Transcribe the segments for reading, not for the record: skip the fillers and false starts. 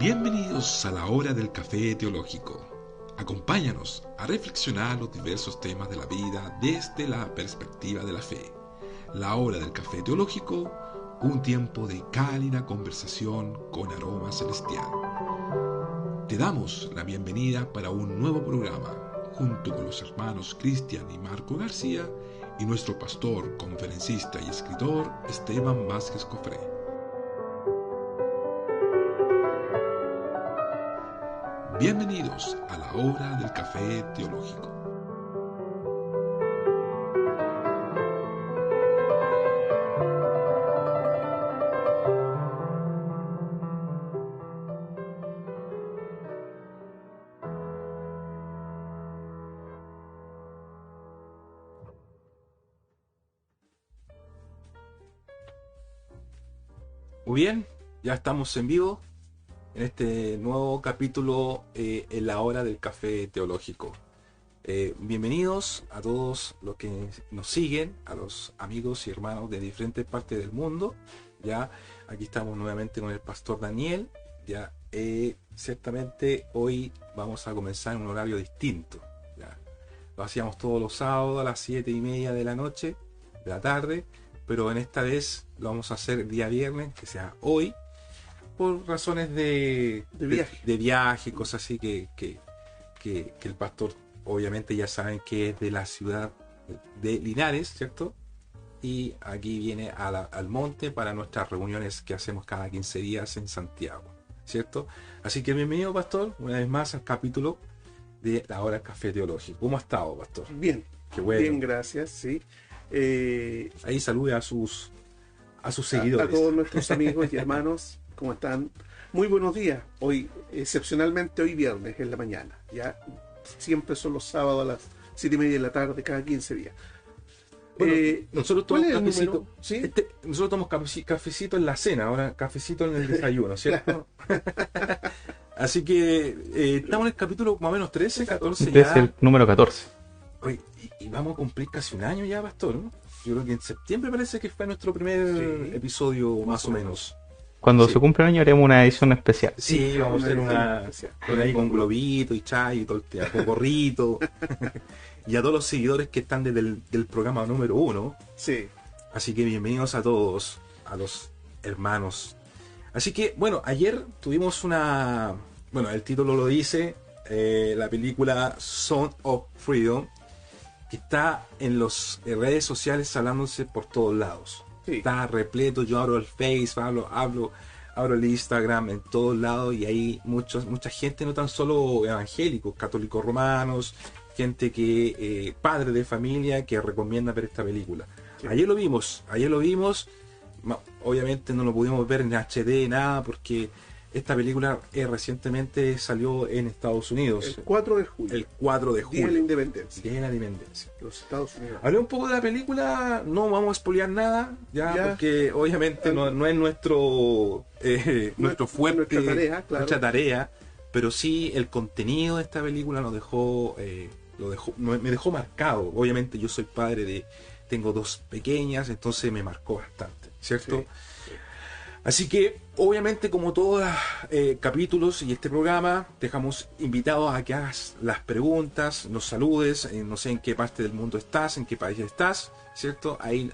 Bienvenidos a la hora del café teológico. Acompáñanos a reflexionar los diversos temas de la vida desde la perspectiva de la fe. La hora del café teológico, un tiempo de cálida conversación con aroma celestial. Te damos la bienvenida para un nuevo programa, junto con los hermanos Cristian y Marco García y nuestro pastor, conferencista y escritor Esteban Vázquez Cofré. Bienvenidos a la hora del café teológico. Muy bien, ya estamos en vivo en este nuevo capítulo en la hora del café teológico. Bienvenidos a todos los que nos siguen, a los amigos y hermanos de diferentes partes del mundo. Ya aquí estamos nuevamente con el pastor Daniel. Ya ciertamente hoy vamos a comenzar en un horario distinto. Ya. Lo hacíamos todos los sábados a las 7:30 de la noche, de la tarde, pero en esta vez lo vamos a hacer el día viernes, que sea hoy, por razones de viaje, cosas así que el pastor obviamente ya saben que es de la ciudad de Linares, ¿cierto? Y aquí viene al monte para nuestras reuniones que hacemos cada 15 días en Santiago, ¿cierto? Así que bienvenido, pastor, una vez más al capítulo de la hora del café teológico. ¿Cómo ha estado, pastor? Bien, qué bueno. Bien, gracias, sí. Ahí salude a sus seguidores. A todos nuestros amigos y hermanos, ¿cómo están? Muy buenos días. Hoy, excepcionalmente hoy viernes en la mañana. Ya siempre son los sábados a las 7:30 de la tarde, cada 15 días. Bueno, nosotros tomamos cafecito. ¿Sí? Nosotros tomamos cafecito en la cena, ahora cafecito en el desayuno, ¿cierto? Así que estamos en el capítulo más o menos 13, 14 Este ya. es el número 14. Oye, y vamos a cumplir casi un año ya, pastor, ¿no? Yo creo que en septiembre parece que fue nuestro primer episodio, más o menos. Cuando se cumpla el año haremos una edición especial. Sí, vamos a hacer una por ahí con globito y chai y todo el tiempo, gorrito. Y a todos los seguidores que están desde del programa número 1. Sí. Así que bienvenidos a todos, a los hermanos. Así que, bueno, ayer tuvimos bueno, el título lo dice, la película Son of Freedom, que está en las redes sociales hablándose por todos lados. Sí. Está repleto, yo abro el Facebook, abro el Instagram, en todos lados, y hay mucha gente, no tan solo evangélicos, católicos romanos, gente que padres de familia que recomienda ver esta película. Sí. Ayer lo vimos, obviamente no lo pudimos ver en HD, nada, porque esta película recientemente salió en Estados Unidos. El 4 de julio. El 4 de julio. Día de la Independencia. Día de la Independencia. Los Estados Unidos. Hablé un poco de la película, no vamos a spoilear nada, ya. Porque obviamente no es nuestro fuerte, nuestra tarea, claro. Nuestra tarea, pero sí el contenido de esta película me dejó marcado. Obviamente yo soy padre tengo 2 pequeñas, entonces me marcó bastante, ¿cierto? Sí. Así que, obviamente, como todos los capítulos y este programa, dejamos invitados a que hagas las preguntas, nos saludes, no sé en qué parte del mundo estás, en qué país estás, ¿cierto? Ahí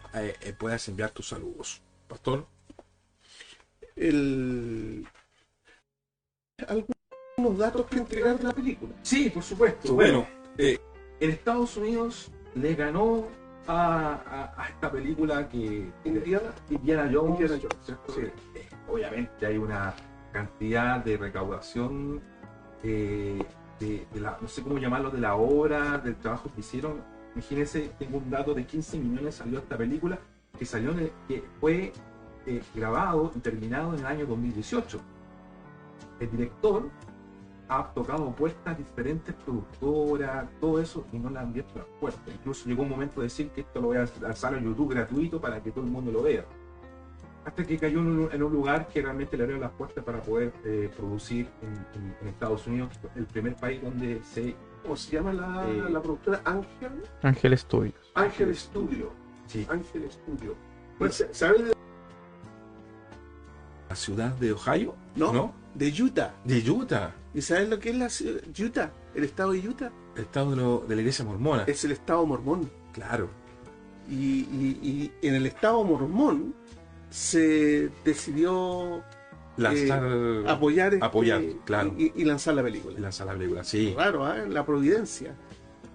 puedas enviar tus saludos. Pastor. ¿Algunos datos que entregar de la película? Sí, por supuesto. Bueno, en Estados Unidos le ganó a esta película que Indiana Jones, ¿cierto? Sí. Obviamente hay una cantidad de recaudación de no sé cómo llamarlo, de la obra, del trabajo que hicieron. Imagínense, tengo un dato de 15 millones salió esta película, que fue grabado y terminado en el año 2018. El director ha tocado puertas a diferentes productoras, todo eso, y no le han abierto las puertas. Incluso llegó un momento de decir que esto lo voy a lanzar a YouTube gratuito para que todo el mundo lo vea. Hasta que cayó en un lugar que realmente le abrió las puertas para poder producir en Estados Unidos, el primer país donde ¿Cómo se llama la productora? Ángel Studios. Ángel Studio. Sí. Ángel Studio. Pues, ¿sabes de la ciudad de Ohio? No. de Utah. De Utah, ¿Y sabes lo que es Utah? El estado de Utah el estado de la iglesia mormona. es el estado mormón. Claro. Y en el estado mormón se decidió Lanzar, apoyar, claro. y lanzar la película. Lanzar la película, sí. Raro, ¿eh? La providencia.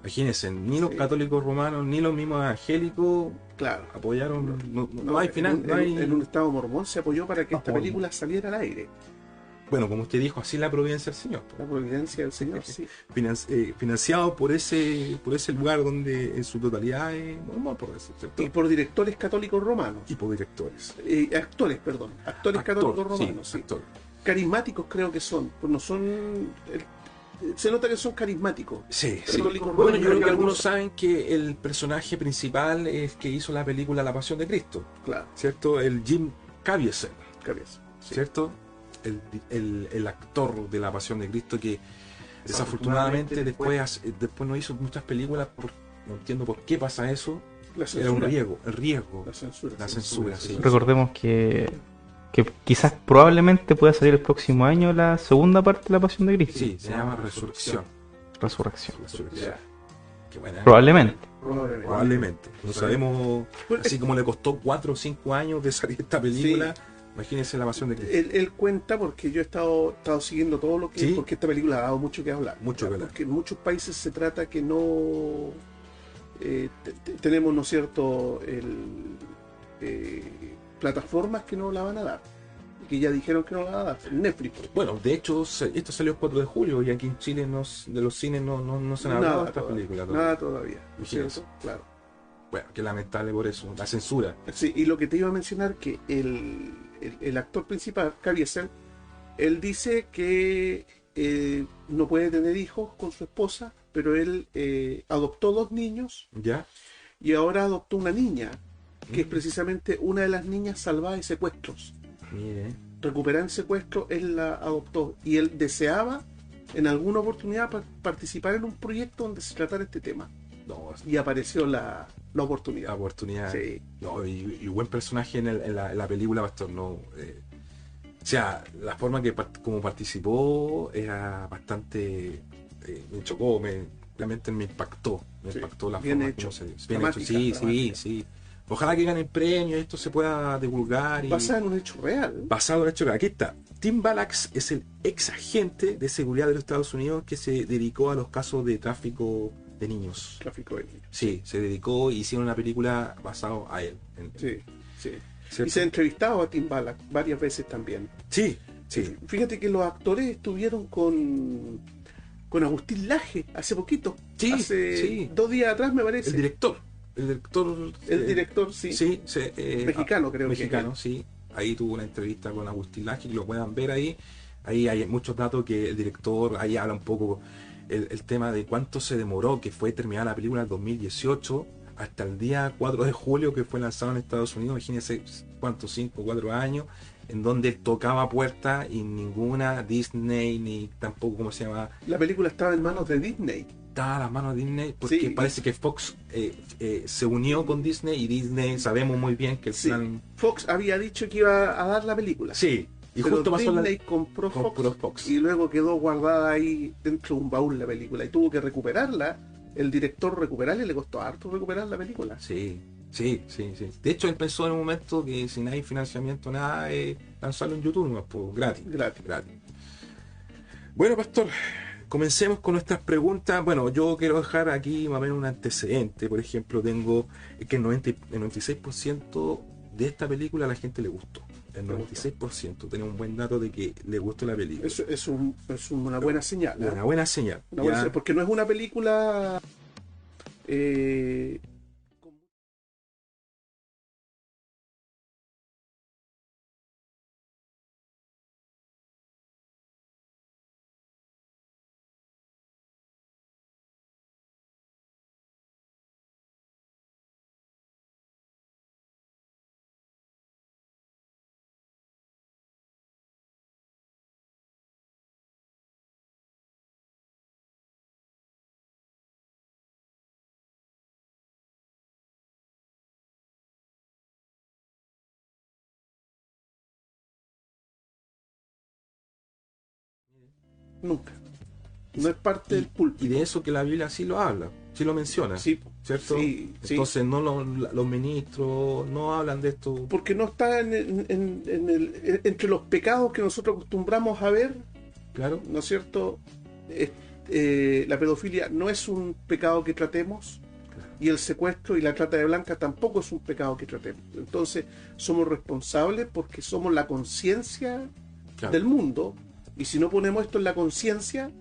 Imagínense, ni los Sí. católicos romanos, ni los mismos evangélicos Claro. apoyaron. No hay final. En, no hay... en un estado mormón se apoyó para que esta Apoyo. película saliera al aire. Bueno, como usted dijo, así la providencia del Señor. La providencia del Señor, sí. Financiado por ese lugar donde en su totalidad es normal, por decir, ¿cierto? Y por directores católicos romanos. Y por directores. Actores, perdón. Actores católicos romanos, sí. actor. Carismáticos creo que son. Pues no son. Se nota que son carismáticos. Sí, sí. Católicos Bueno, romanos. yo creo que algunos saben que el personaje principal es que hizo la película La Pasión de Cristo, Claro, ¿cierto? El Jim Caviezel, cabeza. Sí. ¿cierto? El actor de La Pasión de Cristo que desafortunadamente después no hizo muchas películas, no entiendo por qué pasa eso. La Era un censura. riesgo. La censura. La censura, sí. Recordemos que quizás probablemente pueda salir el próximo año la segunda parte de La Pasión de Cristo. Sí, se llama Resurrección. Resurrección. Resurrección. Ya. Qué buena, ¿eh? Probablemente. Probablemente. Probablemente. No sabemos, Bueno, así como le costó 4 o 5 años de salir esta película, imagínense La Pasión de Cristo. Él cuenta, porque yo he estado siguiendo todo lo que... Sí. Porque esta película ha dado mucho que hablar. Mucho que hablar. Porque en muchos países se trata que no... tenemos, ¿no es cierto?, plataformas que no la van a dar. Y que ya dijeron que no la van a dar. Netflix. Bueno, de hecho, esto salió el 4 de julio y aquí en Chile de los cines no se han hablado de esta película. Nada todavía. ¿No es Imagínense. cierto? Claro. Bueno, qué lamentable por eso, la censura. Sí, y lo que te iba a mencionar, que el actor principal, Caviezel, él dice que no puede tener hijos con su esposa, pero él adoptó 2 niños ¿Ya? y ahora adoptó una niña, que es Mm. precisamente una de las niñas salvadas de secuestros. Mire. Recuperada en secuestro, él la adoptó y él deseaba en alguna oportunidad participar en un proyecto donde se tratara este tema. No, Y apareció la la oportunidad. oportunidad. Sí. No, y buen personaje en la película, Pastor. No, o sea, la forma que como participó era bastante. Me chocó, realmente me impactó. Me Sí, impactó la bien forma hecho. como se. Bien hecho, Dramática, sí, dramática. sí. Ojalá que gane el premio y esto se pueda divulgar. Basada en un hecho real. Basado en el hecho que aquí está. Tim Balax es el ex agente de seguridad de los Estados Unidos que se dedicó a los casos de tráfico de niños. Tráfico de niños. Sí, se dedicó y hicieron una película basado a él. Sí, sí. ¿Cierto? Y se ha entrevistado a Tim Balack varias veces también. Sí, sí. Fíjate que los actores estuvieron con Agustín Laje hace poquito. Sí, hace sí. 2 días atrás, me parece. El director. El director, sí. Sí, Mexicano, creo que mexicano, es. sí. Ahí tuvo una entrevista con Agustín Laje, que lo puedan ver ahí. Ahí hay muchos datos que el director, ahí habla un poco el tema de cuánto se demoró, que fue terminada la película en 2018, hasta el día 4 de julio que fue lanzado en Estados Unidos. Imagínense cuántos, 5 o 4 años, en donde él tocaba puertas y ninguna Disney, ni tampoco, ¿cómo se llama? La película estaba en manos de Disney. Estaba a las manos de Disney, porque Sí. parece que Fox se unió con Disney y Disney sabemos muy bien que el Sí. plan... Fox había dicho que iba a dar la película. Sí, y pero justo pasó Disney compró Fox. y luego quedó guardada ahí dentro de un baúl la película y tuvo que recuperarla. El director recuperarla y le costó harto recuperar la película. Sí. De hecho, él pensó en un momento que si no hay financiamiento, nada, lanzarlo en YouTube, no, pues, gratis. Gratis. Bueno, Pastor, comencemos con nuestras preguntas. Bueno, yo quiero dejar aquí más o menos un antecedente. Por ejemplo, tengo que el 96% de esta película a la gente le gustó. El 96%. Tenemos un buen dato de que le gustó la película. Eso es una buena señal. ¿eh? Una buena señal. Una buena ¿ya? señal, porque no es una película Nunca. No es parte del púlpito. Y de eso que la Biblia sí lo habla, sí lo menciona, Sí, ¿cierto? sí, sí. Entonces no los ministros no hablan de esto. Porque no está entre los pecados que nosotros acostumbramos a ver, Claro, ¿no es cierto? La pedofilia no es un pecado que tratemos, y el secuestro y la trata de blancas tampoco es un pecado que tratemos. Entonces somos responsables porque somos la conciencia claro. del mundo, y si no ponemos esto en la conciencia,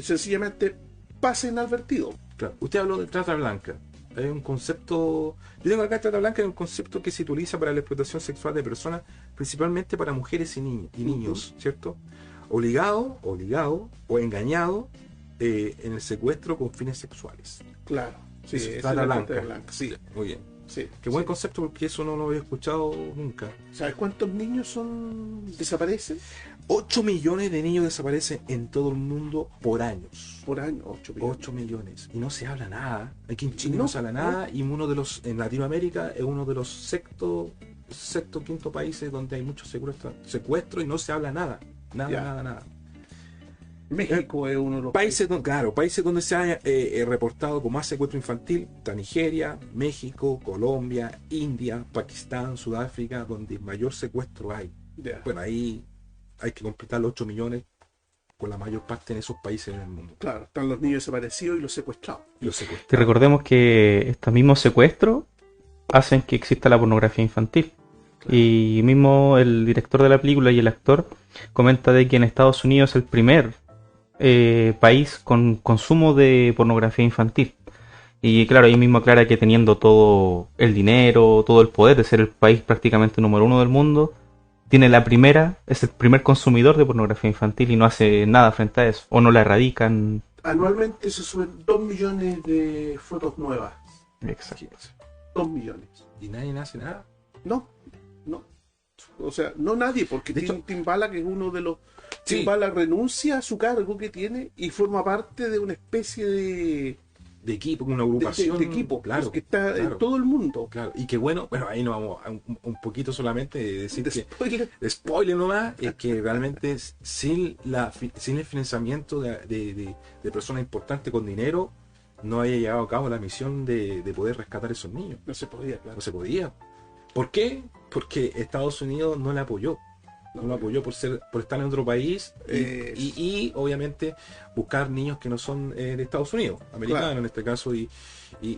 sencillamente pasa inadvertido. Claro. Usted habló de trata blanca. Hay un concepto. Yo tengo acá trata blanca, es un concepto que se utiliza para la explotación sexual de personas, principalmente para mujeres y niños, ¿cierto? Obligado o engañado en el secuestro con fines sexuales. Claro, sí, Eso es esa trata es la blanca. trata blanca, sí, Muy bien. sí. Qué buen Sí. concepto, porque eso no lo había escuchado nunca. ¿Sabes cuántos niños desaparecen 8 millones de niños desaparecen en todo el mundo por años. por año? 8 millones. 8 millones. Y no se habla nada. Aquí en Chile No, no se habla nada. Y en Latinoamérica es uno de los sexto, quinto países donde hay muchos secuestros y no se habla nada. Nada, Ya. nada. México es uno de los Países donde se ha reportado con más secuestro infantil, está Nigeria, México, Colombia, India, Pakistán, Sudáfrica, donde mayor secuestro hay. Ya. Bueno, ahí hay que completar los 8 millones con la mayor parte en esos países en el mundo. Claro, están los niños desaparecidos y los secuestrados. Y los Y secuestros. recordemos que estos mismos secuestros hacen que exista la pornografía infantil. Claro. Y mismo el director de la película y el actor comenta de que en Estados Unidos es el primer país con consumo de pornografía infantil. Y claro, ahí mismo aclara que teniendo todo el dinero, todo el poder de ser el país prácticamente número uno del mundo, es el primer consumidor de pornografía infantil y no hace nada frente a eso, o no la erradican. Anualmente se suben 2 millones de fotos nuevas. Exacto. 2 millones. Y nadie hace nada. No, no. O sea, no nadie, porque De hecho- Timbala, que es uno de los... Sí. Timbala renuncia a su cargo que tiene y forma parte de una especie de De una agrupación. de equipo, claro, pues, que está claro, en todo el mundo. claro. Y qué bueno, ahí nos vamos a un poquito solamente de decir De que spoiler. spoiler nomás, es que realmente sin el financiamiento de personas importantes con dinero, no haya llevado a cabo la misión de poder rescatar a esos niños. No se podía, claro. No se podía. ¿Por qué? Porque Estados Unidos no le apoyó. No lo apoyó por estar en otro país y obviamente buscar niños que no son de Estados Unidos, americanos Claro. en este caso, y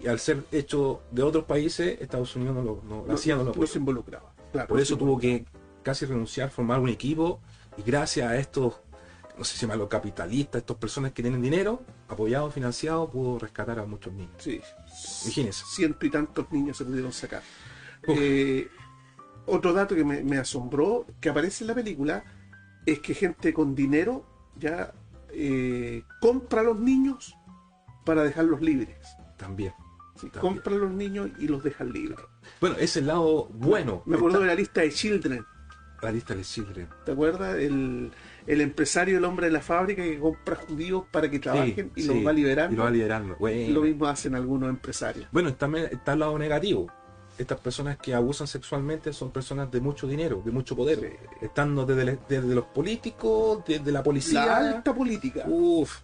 al ser hecho de otros países, Estados Unidos no lo apoyó. se involucraba. Claro, Por no eso se tuvo involucraba. que casi renunciar, formar un equipo, y gracias a estos, no sé si llaman los capitalistas, estas personas que tienen dinero, apoyado, financiado, pudo rescatar a muchos niños. Sí. Imagínense. 100 y tantos niños se pudieron sacar. Uf. Otro dato que me asombró, que aparece en la película, es que gente con dinero ya compra a los niños para dejarlos libres. También. Sí, También. compra a los niños y los dejan libres. Bueno, es el lado bueno. Me acuerdo Está de la lista de Children. la lista de Children. ¿Te acuerdas? El empresario, el hombre de la fábrica que compra judíos para que trabajen y los va liberando. Y lo va liberando. Bueno. Lo mismo hacen algunos empresarios. Bueno, también está el lado negativo. Estas personas que abusan sexualmente son personas de mucho dinero, de mucho poder. Sí. Estando desde los políticos, desde la policía. La alta política, Uf,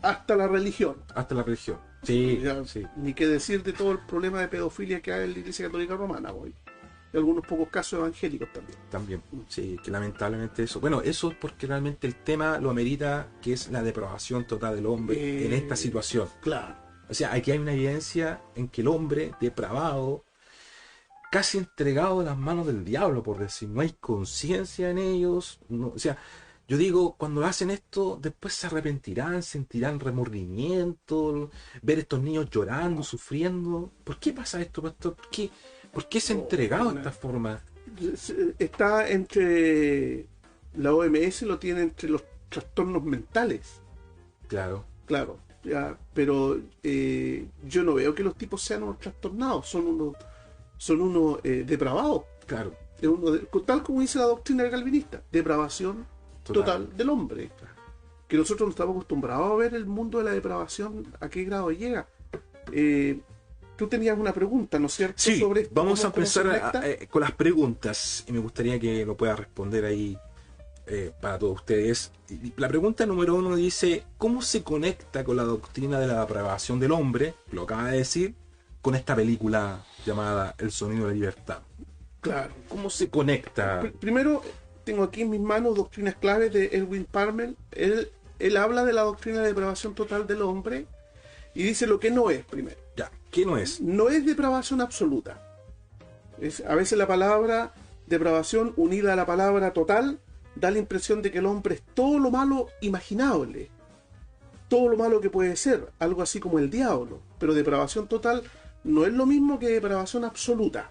hasta la religión. hasta la religión. Sí, Ya, sí. Ni qué decir de todo el problema de pedofilia que hay en la Iglesia Católica Romana hoy. Y algunos pocos casos evangélicos también. También, sí, que lamentablemente eso. Bueno, eso es porque realmente el tema lo amerita, que es la depravación total del hombre en esta situación. Claro. O sea, aquí hay una evidencia en que el hombre depravado, casi entregado a las manos del diablo, por decir, no hay conciencia en ellos. No, o sea, yo digo, cuando hacen esto, después se arrepentirán, sentirán remordimiento, ver estos niños llorando, sufriendo. ¿Por qué pasa esto, pastor? ¿Por qué se ha entregado de esta forma? Está entre... La OMS lo tiene entre los trastornos mentales. Claro, Claro. Ya, pero yo no veo que los tipos sean unos trastornados. Son unos depravados. claro. Tal como dice la doctrina calvinista. Depravación total del hombre. Que nosotros no estamos acostumbrados a ver el mundo de la depravación, a qué grado llega. Tú tenías una pregunta, ¿no es cierto? Sí, sobre esto, vamos a ¿cómo se empezar conecta? con las preguntas y me gustaría que lo pueda responder ahí para todos ustedes. Y la pregunta número 1 dice, ¿cómo se conecta con la doctrina de la depravación del hombre, lo acaba de decir, con esta película llamada El sonido de la libertad? Claro. ¿Cómo se conecta? Primero, tengo aquí en mis manos doctrinas claves de Erwin Palmer. Él habla de la doctrina de depravación total del hombre y dice lo que no es, primero. Ya, ¿qué no es? No es depravación absoluta. A veces la palabra depravación unida a la palabra total da la impresión de que el hombre es todo lo malo imaginable, todo lo malo que puede ser, algo así como el diablo. Pero depravación total no es lo mismo que depravación absoluta.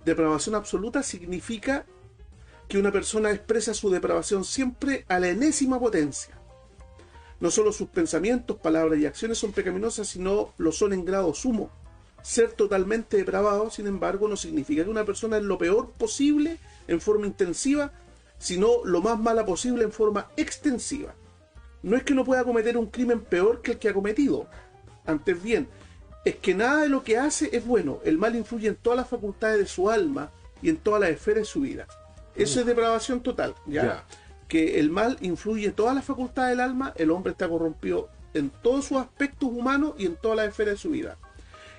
Depravación absoluta significa que una persona expresa su depravación siempre a la enésima potencia. No solo sus pensamientos, palabras y acciones son pecaminosas, sino lo son en grado sumo. Ser totalmente depravado, sin embargo, no significa que una persona es lo peor posible en forma intensiva, sino lo más mala posible en forma extensiva. No es que no pueda cometer un crimen peor que el que ha cometido. Antes bien, es que nada de lo que hace es bueno. El mal influye en todas las facultades de su alma y en todas las esferas de su vida. Eso es depravación total, ¿ya? Que el mal influye en todas las facultades del alma, el hombre está corrompido en todos sus aspectos humanos y en todas las esferas de su vida.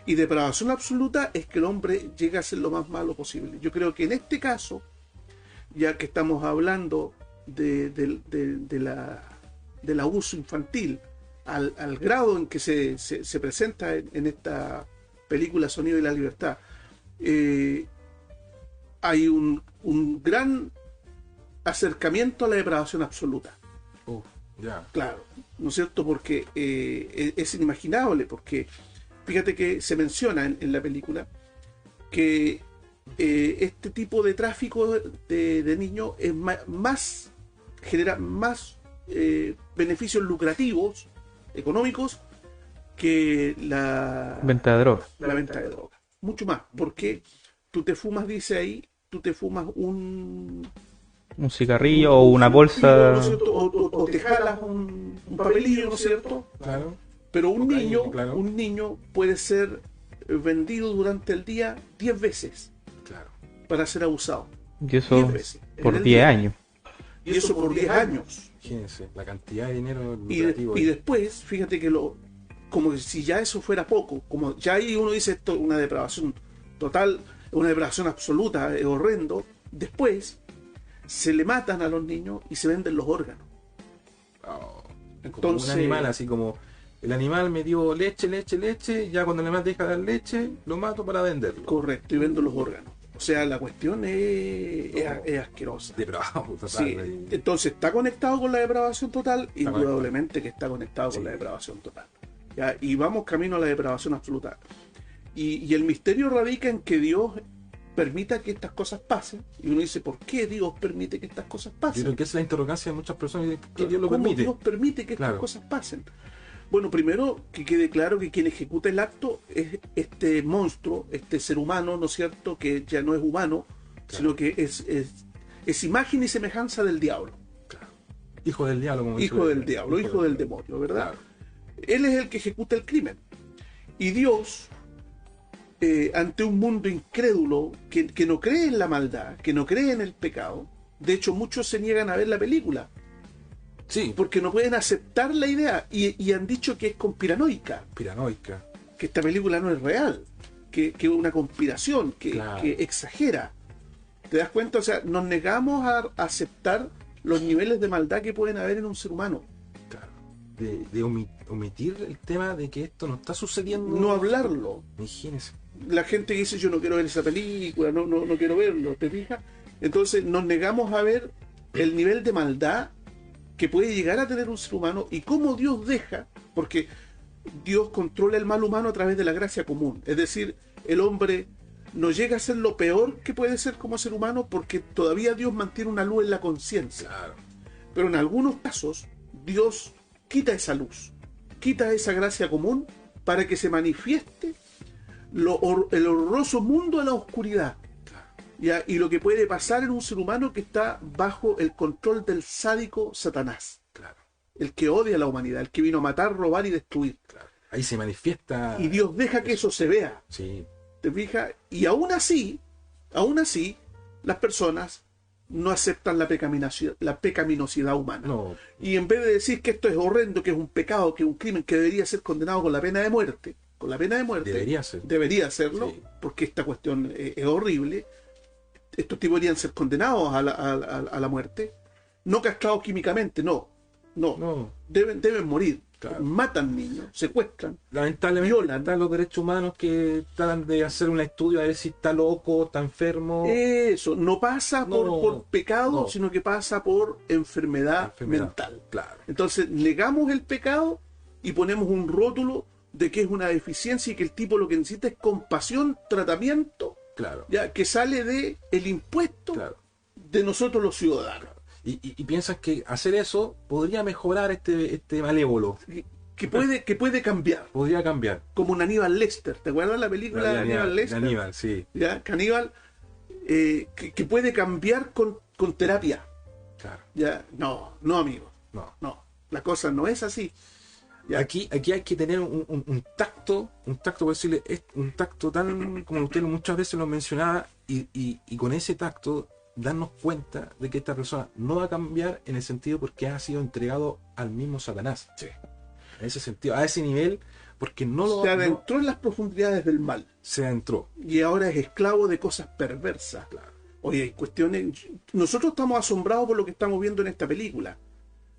Y depravación absoluta es que el hombre llega a ser lo más malo posible. Yo creo que en este caso, ya que estamos hablando del abuso infantil, al grado en que se presenta en esta película Sonido de la Libertad, hay un gran acercamiento a la depravación absoluta. Claro, ¿no es cierto? Porque es inimaginable, porque fíjate que se menciona en la película que este tipo de tráfico de niños es genera más beneficios lucrativos, económicos, que la Venta de drogas. la venta de drogas. Mucho más, porque tú te fumas, dice ahí, tú te fumas un cigarrillo o una bolsa. ¿no es cierto? O te jalas un papelillo, ¿no es cierto? Claro. Pero un Cocaína, niño, claro. un niño puede ser vendido durante el día 10 veces Claro. para ser abusado. Y eso 10 veces. por En el 10 día. años. Y eso por 10 años. Imagínense, la cantidad de dinero Y lucrativo. después, fíjate que como si ya eso fuera poco, como ya ahí uno dice esto es una depravación total, una depravación absoluta, es horrendo. Después se le matan a los niños y se venden los órganos. Entonces, como un animal, así como el animal me dio leche, ya cuando el animal deja de dar leche, lo mato para venderlo. correcto, y vendo los órganos. O sea, la cuestión es asquerosa. Depravado, total. Sí, entonces está conectado con la depravación total, indudablemente que está conectado con la depravación total. ¿Ya? Y vamos camino a la depravación absoluta. Y el misterio radica en que Dios permita que estas cosas pasen. Y uno dice, ¿por qué Dios permite que estas cosas Yo pasen? creo que esa es la interrogancia de muchas personas, que Dios lo ¿Cómo permite. Dios permite que estas Claro. cosas pasen? Bueno, primero que quede claro que quien ejecuta el acto es este monstruo, este ser humano, ¿no es cierto? Que ya no es humano, sino que es imagen y semejanza del diablo. Hijo del diablo, como Hijo del diablo, hijo del demonio, ¿verdad? Él es el que ejecuta el crimen. Y Dios, ante un mundo incrédulo que no cree en la maldad, que no cree en el pecado, de hecho muchos se niegan a ver la película, Sí, porque no pueden aceptar la idea y han dicho que es conspiranoica, piranoica. que esta película no es real, que es una conspiración, Claro. que exagera. ¿Te das cuenta? O sea, nos negamos a aceptar los niveles de maldad que pueden haber en un ser humano. Claro. De omitir el tema de que esto no está sucediendo. No hablarlo. Imagínense. La gente dice yo no quiero ver esa película, no quiero verlo, ¿te fijas? Entonces nos negamos a ver el nivel de maldad que puede llegar a tener un ser humano y cómo Dios deja, porque Dios controla el mal humano a través de la gracia común. Es decir, el hombre no llega a ser lo peor que puede ser como ser humano porque todavía Dios mantiene una luz en la conciencia. Claro. Pero en algunos casos Dios quita esa luz, quita esa gracia común para que se manifieste el horroroso mundo de la oscuridad. ¿Ya? Y lo que puede pasar en un ser humano que está bajo el control del sádico Satanás. Claro. El que odia a la humanidad, el que vino a matar, robar y destruir. Claro. Ahí se manifiesta. Y Dios deja que eso se vea. Sí. ¿Te fijas? Y aún así, las personas no aceptan la pecaminosidad humana. No, Y en vez de decir que esto es horrendo, que es un pecado, que es un crimen que debería ser condenado con la pena de muerte, debería serlo, Sí. porque esta cuestión es horrible, estos tipos deberían ser condenados a la muerte, no castrados químicamente, no, no. deben morir. Claro. Matan niños, secuestran, Lamentablemente violan. están los derechos humanos que tratan de hacer un estudio a ver si está loco, está enfermo. Eso, no pasa No, por pecado, no. sino que pasa por enfermedad Enfermedad. mental. Claro. Entonces negamos el pecado y ponemos un rótulo de que es una deficiencia y que el tipo lo que necesita es compasión, tratamiento, Claro. ya que sale de el impuesto Claro. de nosotros los ciudadanos. Y piensas que hacer eso podría mejorar este malévolo. Que puede cambiar, Podría cambiar. como un Aníbal Lester. ¿Te acuerdas la película de Aníbal Lester? Aníbal, sí. ¿Ya? Que Aníbal que puede cambiar con terapia. Claro. ¿Ya? No, amigo. No. La cosa no es así. Ya. Aquí hay que tener un tacto, por decirle, un tacto tan, como usted muchas veces lo mencionaba, y con ese tacto darnos cuenta de que esta persona no va a cambiar en el sentido porque ha sido entregado al mismo Satanás. Sí. En ese sentido, a ese nivel, porque no lo Se adentró en las profundidades del mal se adentró. y ahora es esclavo de cosas perversas. Claro. Oye, hay cuestiones. Nosotros estamos asombrados por lo que estamos viendo en esta película,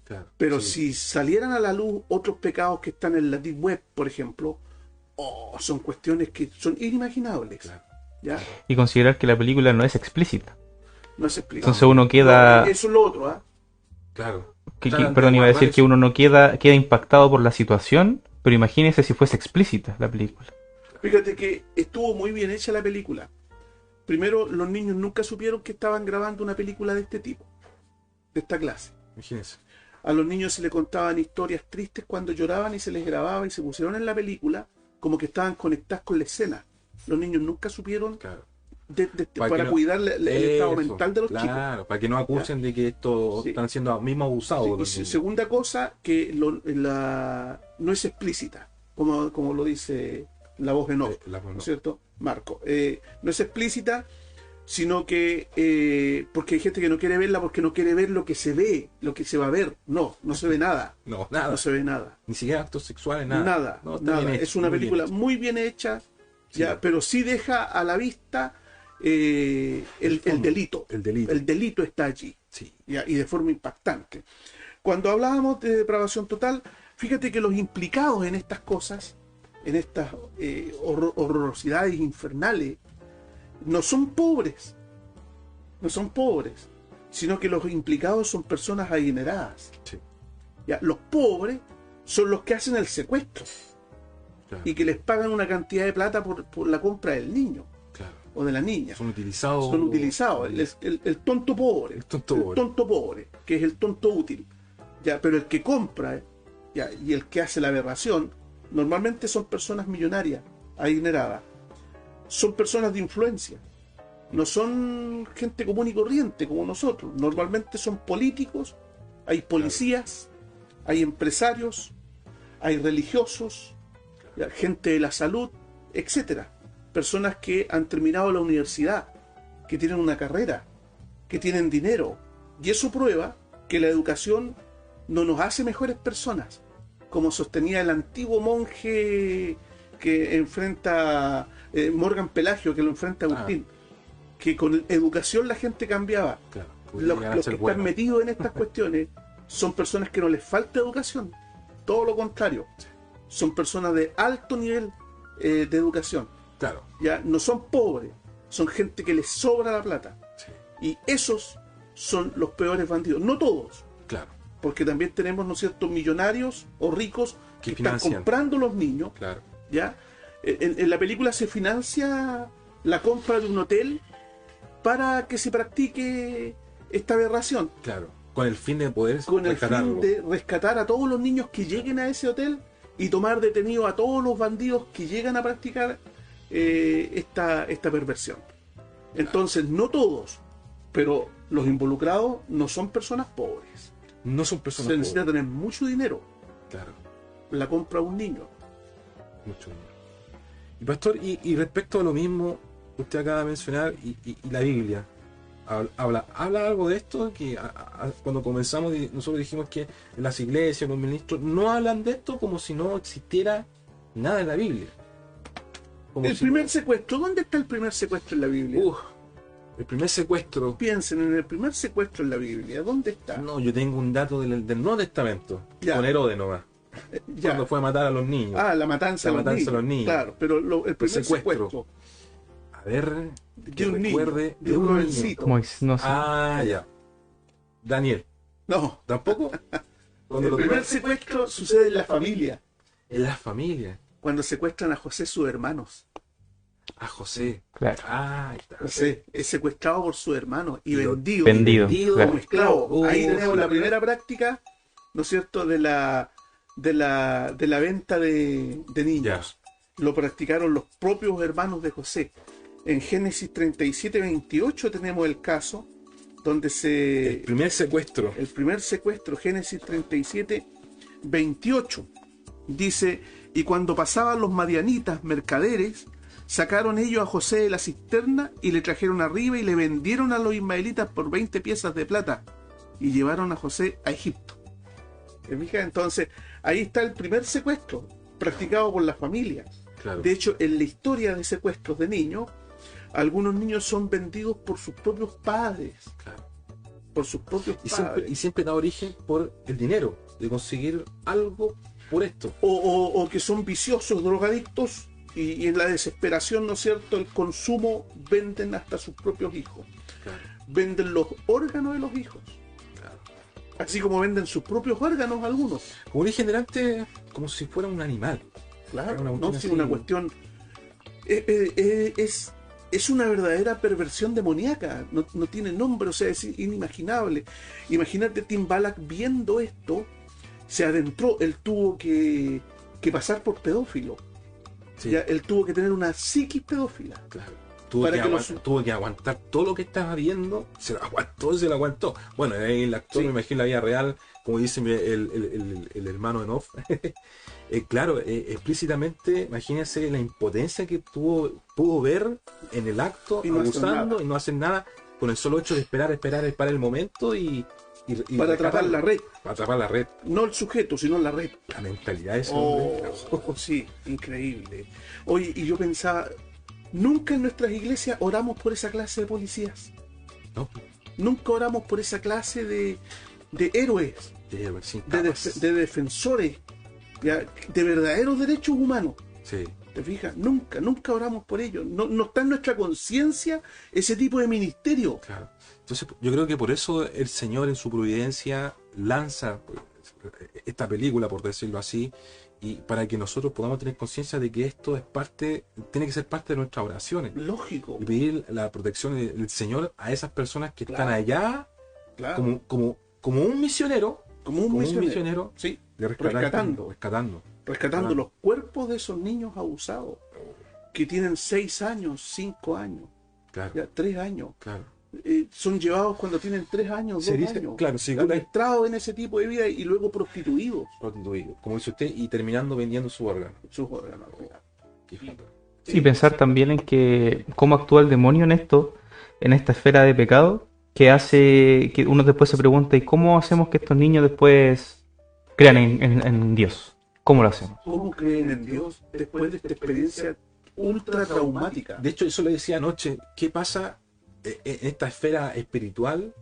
Claro. pero Sí. si salieran a la luz otros pecados que están en la Deep Web, por ejemplo, son cuestiones que son inimaginables. Claro. ¿Ya? Y considerar que la película no es explícita. No se explica. Entonces uno queda... No, eso es lo otro, ¿ah? Claro. Perdón, iba a decir que uno no queda impactado por la situación, pero imagínese si fuese explícita la película. Fíjate que estuvo muy bien hecha la película. Primero, los niños nunca supieron que estaban grabando una película de este tipo, de esta clase. Imagínense. A los niños se les contaban historias tristes cuando lloraban y se les grababa y se pusieron en la película como que estaban conectados con la escena. Los niños nunca supieron Claro. para no- cuidar el estado Eso, mental de los chicos. Claro, para que no acusen de que esto Sí. están siendo mismo abusados. Sí, de y los niños. segunda cosa, que no es explícita, como lo dice la voz en off, ¿no es cierto? Marco. No es explícita, sino que porque hay gente que no quiere verla porque no quiere ver lo que se ve, lo que se va a ver. No se ve nada. No, nada. No se ve nada. Ni siquiera actos sexuales, nada. Nada. No, está bien hecho, Es una muy película bien hecho. muy bien hecha, Sí. ya, pero sí deja a la vista el fondo, delito. el delito. El delito está allí. Sí. ¿Ya? Y de forma impactante. Cuando hablábamos de depravación total, fíjate que los implicados en estas cosas, en estas horrorosidades infernales, no son pobres, sino que los implicados son personas adineradas. Sí. ¿Ya? Los pobres son los que hacen el secuestro Claro. y que les pagan una cantidad de plata por la compra del niño Claro. o de la niña. Son utilizados. Son utilizados. El tonto pobre. El tonto pobre. tonto pobre, que es el tonto útil. Ya, pero el que compra ya, y el que hace la aberración, normalmente son personas millonarias, adineradas. Son personas de influencia. No son gente común y corriente como nosotros. Normalmente son políticos, hay policías, hay empresarios, hay religiosos, ya, gente de la salud, etcétera. Personas que han terminado la universidad, que tienen una carrera, que tienen dinero. Y eso prueba que la educación no nos hace mejores personas, como sostenía el antiguo monje que enfrenta Morgan Pelagio, que lo enfrenta Agustín, que con educación la gente cambiaba. Claro. Podría llegar a Los ser que bueno. están metidos en estas cuestiones son personas que no les falta educación, todo lo contrario, son personas de alto nivel de educación. Claro. Ya no son pobres, son gente que les sobra la plata. Sí. Y esos son los peores bandidos. No todos, Claro. porque también tenemos, ¿no es cierto?, millonarios o ricos que están financian. comprando los niños. Claro. ¿Ya? En la película se financia la compra de un hotel para que se practique esta aberración, Claro. Con el fin de poder con el rescatarlo. fin de rescatar a todos los niños que lleguen a ese hotel y tomar detenido a todos los bandidos que llegan a practicar esta perversión. Entonces, no todos, pero los involucrados no son personas pobres. No son personas Se necesita pobres. tener mucho dinero. Claro. La compra de un niño. Mucho dinero. Y pastor, y respecto a lo mismo, usted acaba de mencionar, y la Biblia. habla algo de esto, que cuando comenzamos nosotros dijimos que las iglesias, los ministros no hablan de esto como si no existiera nada en la Biblia. Como El primer secuestro, ¿dónde está el primer secuestro en la Biblia? El primer secuestro. Piensen en el primer secuestro en la Biblia, ¿dónde está? No, yo tengo un dato del Nuevo Testamento, Ya. con Herodes nomás, Ya. cuando fue a matar a los niños. La matanza, de los niños. Claro, pero el primer secuestro. secuestro A ver, de un niño, recuerde de un jovencito. No sé. Ya. Daniel, No, ¿tampoco? Cuando el lo primer secuestro sucede en la familia, en la familia. cuando secuestran a José sus hermanos. A José. Claro. Ahí está. José es secuestrado por sus hermanos y Y vendido claro. como esclavo. Ahí tenemos la sí. primera práctica, ¿no es cierto?, de la venta de niños. Lo practicaron los propios hermanos de José. En Génesis 37:28 tenemos el caso donde El primer secuestro. el primer secuestro, Génesis 37:28, dice: y cuando pasaban los madianitas mercaderes, sacaron ellos a José de la cisterna y le trajeron arriba y le vendieron a los ismaelitas por 20 piezas de plata y llevaron a José a Egipto. ¿Te fijas? Entonces, ahí está el primer secuestro practicado por las familias. Claro. De hecho, en la historia de secuestros de niños, algunos niños son vendidos por sus propios padres. Claro. Por sus propios padres. Y siempre da origen por el dinero, de conseguir algo por esto. O que son viciosos, drogadictos, y en la desesperación, ¿no es cierto?, el consumo, venden hasta sus propios hijos. Claro. Venden los órganos de los hijos. Claro. Así como venden sus propios órganos algunos. Como dije delante, como si fuera un animal. Claro, Una no, cuestión sí, así. una cuestión... es una verdadera perversión demoníaca. No tiene nombre, o sea, es inimaginable. Imagínate Tim Balak viendo esto, se adentró, él tuvo que pasar por pedófilo. Sí. Ya, él tuvo que tener una psiquis pedófila. Claro. Tuvo Para que, que tuvo que aguantar todo lo que estaba viendo, se lo aguantó. Bueno, el actor, Sí. me imagino en la vida real, como dice el hermano en off, claro, explícitamente, imagínense la impotencia que pudo ver en el acto, Y no hacer abusando nada. y no hacer nada, con el solo hecho de esperar el momento y Para atrapar rescatarlo. la red. Para atrapar la red. No el sujeto, sino la red. La mentalidad de ese hombre. Sí, increíble. Oye, y yo pensaba, nunca en nuestras iglesias oramos por esa clase de policías. No, Nunca oramos por esa clase de héroes, sin de tapas. defensores, ya, de verdaderos derechos humanos. Sí. ¿Te fijas? Nunca oramos por ellos. No está en nuestra conciencia ese tipo de ministerio. Claro. Entonces, yo creo que por eso el Señor en su providencia lanza esta película, por decirlo así, y para que nosotros podamos tener conciencia de que esto tiene que ser parte de nuestras oraciones. Lógico. Y pedir la protección del Señor a esas personas que están Claro. allá Claro. como un misionero, Como un misionero. Sí, de rescatando Claro. los cuerpos de esos niños abusados que tienen 6 años, 5 años, Claro, ya 3 años. claro. Son llevados cuando tienen 3 años, 2 Se dice, años. claro, si Adiestrados en ese tipo de vida y luego prostituidos. como dice usted, y terminando vendiendo su órgano. Sus órganos. Qué falta. Y pensar también en que cómo actúa el demonio en esto, en esta esfera de pecado, que hace que uno después se pregunta, ¿y cómo hacemos que estos niños después crean en Dios? ¿Cómo lo hacemos? ¿Cómo creen en Dios después de esta experiencia ultra traumática? De hecho, eso le decía anoche, ¿qué pasa en esta esfera espiritual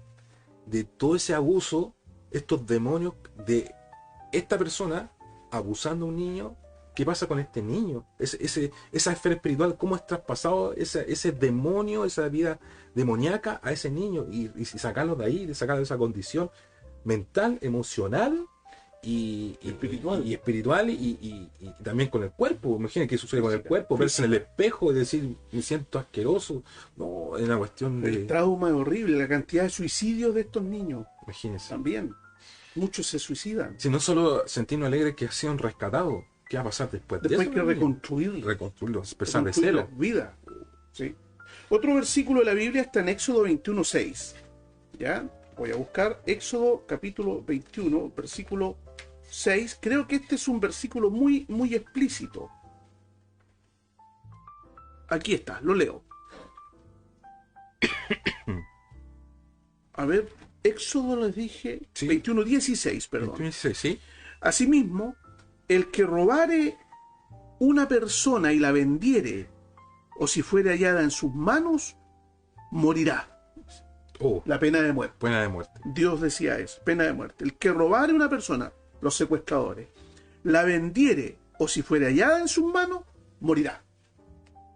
de todo ese abuso, estos demonios de esta persona abusando a un niño? ¿Qué pasa con este niño? Esa esfera espiritual, ¿cómo es traspasado ese demonio, esa vida demoníaca a ese niño? Y sacarlo de ahí, de sacarlo de esa condición mental, emocional y espiritual y también con el cuerpo. Imaginen qué sucede con el cuerpo, verse en el espejo y decir, me siento asqueroso. No, es una cuestión El de... trauma es horrible, la cantidad de suicidios de estos niños Imagínense. también. Muchos se suicidan. Si no solo sentirnos alegres que ha sido rescatado, ¿qué va a pasar después de Después eso? hay que reconstruirlo. Empezar de cero. las vidas. ¿Sí? Otro versículo de la Biblia está en Éxodo 21:6. ¿Ya? Voy a buscar Éxodo capítulo 21, versículo 6. Creo que este es un versículo muy, muy explícito. Aquí está, lo leo. A ver, Éxodo les dije, Sí. 21:16, perdón. 21:16, ¿sí? Asimismo, el que robare una persona y la vendiere, o si fuere hallada en sus manos, morirá. Oh, La pena de muerte. pena de muerte. Dios decía eso, pena de muerte. El que robare una persona, los secuestradores, la vendiere, o si fuere hallada en sus manos, morirá.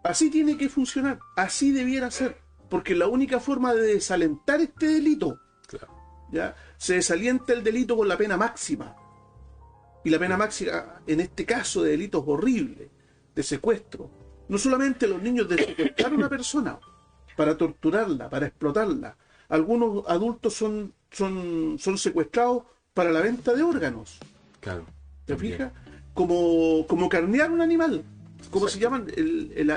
Así tiene que funcionar, así debiera ser, porque la única forma de desalentar este delito, Claro. ¿ya? Se desalienta el delito con la pena máxima. Y la pena máxima, en este caso de delitos horribles, de secuestro, no solamente los niños de secuestrar a una persona para torturarla, para explotarla. Algunos adultos son secuestrados para la venta de órganos. Claro. ¿Te también. fijas? Como carnear un animal. ¿Cómo Exacto. se llaman? El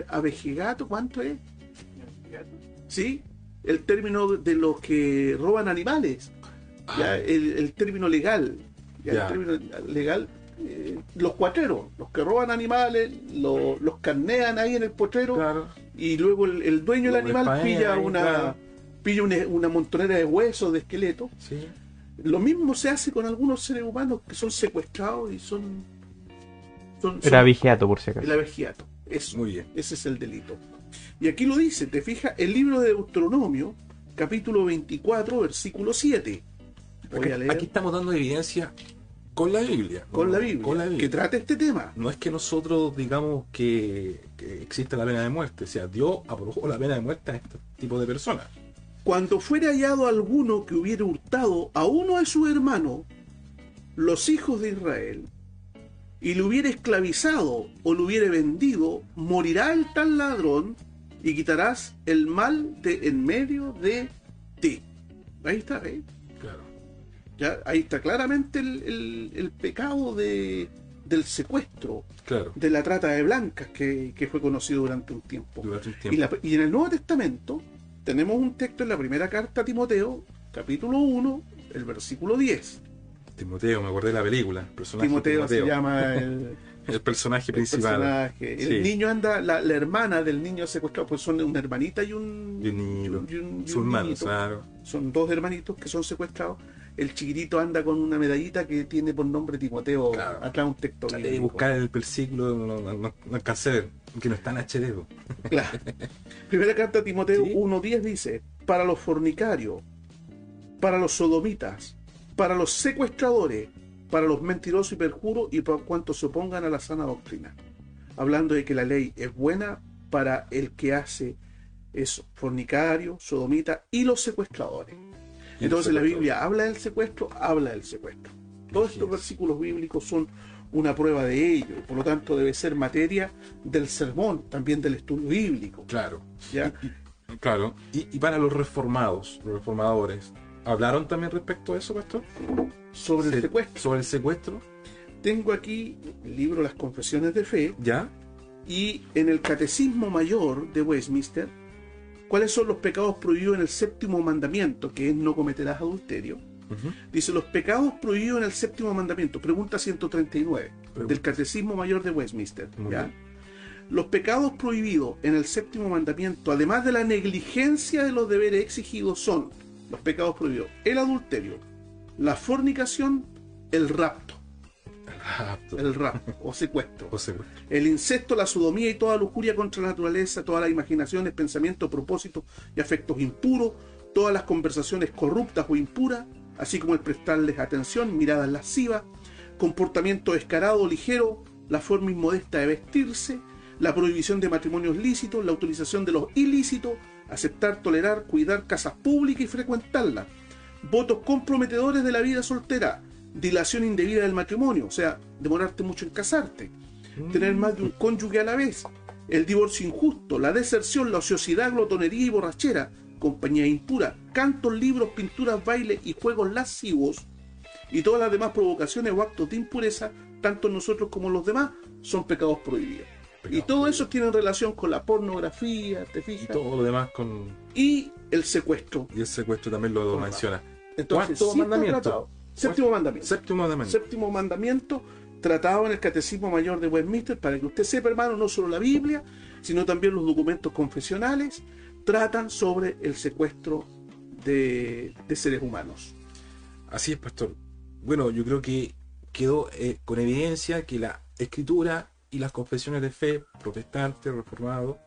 avejegato, ¿cuánto es? ¿Sí? El término de los que roban animales. ¿Ya? Ah, El término legal. ¿Ya? Ya. El término legal. Los cuatreros, los que roban animales, los carnean ahí en el potrero, claro. y luego el dueño del Lo animal despaean pilla ahí, claro. una montonera de huesos, de esqueletos. Sí. Lo mismo se hace con algunos seres humanos que son secuestrados y son Era vigiato, por si acaso. el avejiato. Eso, Muy bien. ese es el delito. Y aquí lo dice, te fijas, el libro de Deuteronomio, capítulo 24, versículo 7. Voy a leer Aquí estamos dando evidencia con la Biblia. con la ¿no? Biblia, Con la Biblia. que trata este tema. No es que nosotros digamos que existe la pena de muerte. O sea, Dios aprobó la pena de muerte a este tipo de personas. Cuando fuere hallado alguno que hubiere hurtado a uno de sus hermanos, los hijos de Israel, y lo hubiere esclavizado o lo hubiere vendido, morirá el tal ladrón y quitarás el mal de en medio de ti. Ahí está, ¿eh? Claro. Ya, ahí está claramente el pecado del secuestro, Claro. de la trata de blancas que fue conocido durante un tiempo. Durante un tiempo. Y en el Nuevo Testamento tenemos un texto en la primera carta a Timoteo, capítulo 1, el versículo 10. Timoteo, me acordé de la película. El personaje Timoteo se Timoteo. llama el personaje principal. personaje. El Sí. niño anda, la hermana del niño secuestrado, pues son una hermanita y un Y un niñito. y un Su hermano, niñito. claro. Son dos hermanitos que son secuestrados. El chiquitito anda con una medallita que tiene por nombre Timoteo, Claro. atrás un texto Traté de bíblico. buscar el versículo, no alcancé a ver, que no está en HD. po. Claro. Primera carta a Timoteo Sí. 1:10 dice: para los fornicarios, para los sodomitas, para los secuestradores, para los mentirosos y perjuros y para cuantos se opongan a la sana doctrina. Hablando de que la ley es buena para el que hace eso, fornicario, sodomita y los secuestradores. Y Entonces el la secuestrador. Biblia habla del secuestro, habla del secuestro. Todos estos Así es. versículos bíblicos son una prueba de ello, por lo tanto debe ser materia del sermón, también del estudio bíblico. Claro. ¿Ya? Claro. Y para los reformadores, ¿hablaron también respecto a eso, pastor? Sobre el secuestro. Sobre el secuestro, Tengo aquí el libro Las Confesiones de Fe ¿ya? y en el Catecismo Mayor de Westminster, ¿cuáles son los pecados prohibidos en el séptimo mandamiento, que es no cometerás adulterio? Ujú. Dice, los pecados prohibidos en el séptimo mandamiento, pregunta 139, del Catecismo Mayor de Westminster. Muy ¿ya? bien. Los pecados prohibidos en el séptimo mandamiento, además de la negligencia de los deberes exigidos, son los pecados prohibidos: el adulterio, la fornicación, el rapto o secuestro, O secuestro. el incesto, la sodomía y toda lujuria contra la naturaleza, todas las imaginaciones, pensamientos, propósitos y afectos impuros, todas las conversaciones corruptas o impuras, así como el prestarles atención, miradas lascivas, comportamiento descarado o ligero, la forma inmodesta de vestirse, la prohibición de matrimonios lícitos, la utilización de los ilícitos, aceptar, tolerar, cuidar casas públicas y frecuentarlas, votos comprometedores de la vida soltera, dilación indebida del matrimonio, o sea, demorarte mucho en casarte, tener más de un cónyuge a la vez, el divorcio injusto, la deserción, la ociosidad, glotonería y borrachera, compañía impura, cantos, libros, pinturas, bailes y juegos lascivos, y todas las demás provocaciones o actos de impureza, tanto nosotros como los demás, son pecados prohibidos. Y todo eso tiene relación con la pornografía, ¿te Y fijas? todo lo demás con... Y el secuestro. Y el secuestro también lo Con menciona. Entonces, ¿Cuánto sí está mandamiento? tratado. Séptimo mandamiento. Séptimo mandamiento. Séptimo mandamiento tratado en el Catecismo Mayor de Westminster, para que usted sepa, hermano, no solo la Biblia, sino también los documentos confesionales tratan sobre el secuestro de seres humanos. Así es, pastor. Bueno, yo creo que quedó con evidencia que la escritura y las confesiones de fe, protestantes, reformados,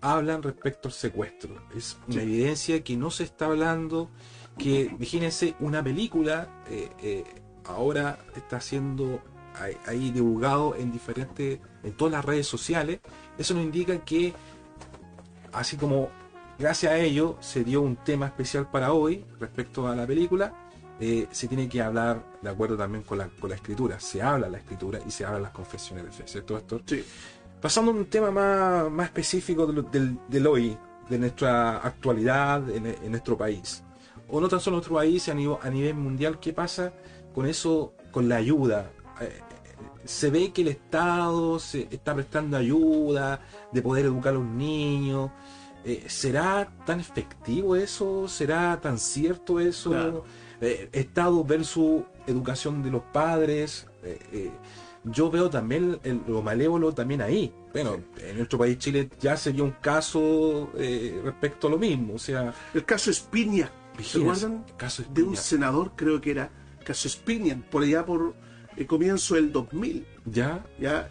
hablan respecto al secuestro. Es una evidencia que no se está hablando, que, imagínense, una película ahora está siendo ahí divulgado en todas las redes sociales. Eso nos indica que, así como gracias a ello se dio un tema especial para hoy respecto a la película, se tiene que hablar de acuerdo también con la escritura. Se habla la escritura y se hablan las confesiones de fe, ¿cierto, Héctor? Sí. Pasando a un tema más específico del hoy, de nuestra actualidad en nuestro país. O no tan solo en nuestro país, a nivel mundial, ¿qué pasa con eso, con la ayuda? Se ve que el Estado se está prestando ayuda de poder educar a los niños. ¿Será tan efectivo eso? ¿Será tan cierto eso? Claro. Estado versus educación de los padres. Yo veo también lo malévolo también ahí. Bueno, en nuestro país, Chile, ya se dio un caso respecto a lo mismo. O sea, El caso Spiniak, ¿se acuerdan? el caso De un Spiniak. senador, creo que era caso Spiniak, por allá por comienzo del 2000. ¿Ya? ¿Ya?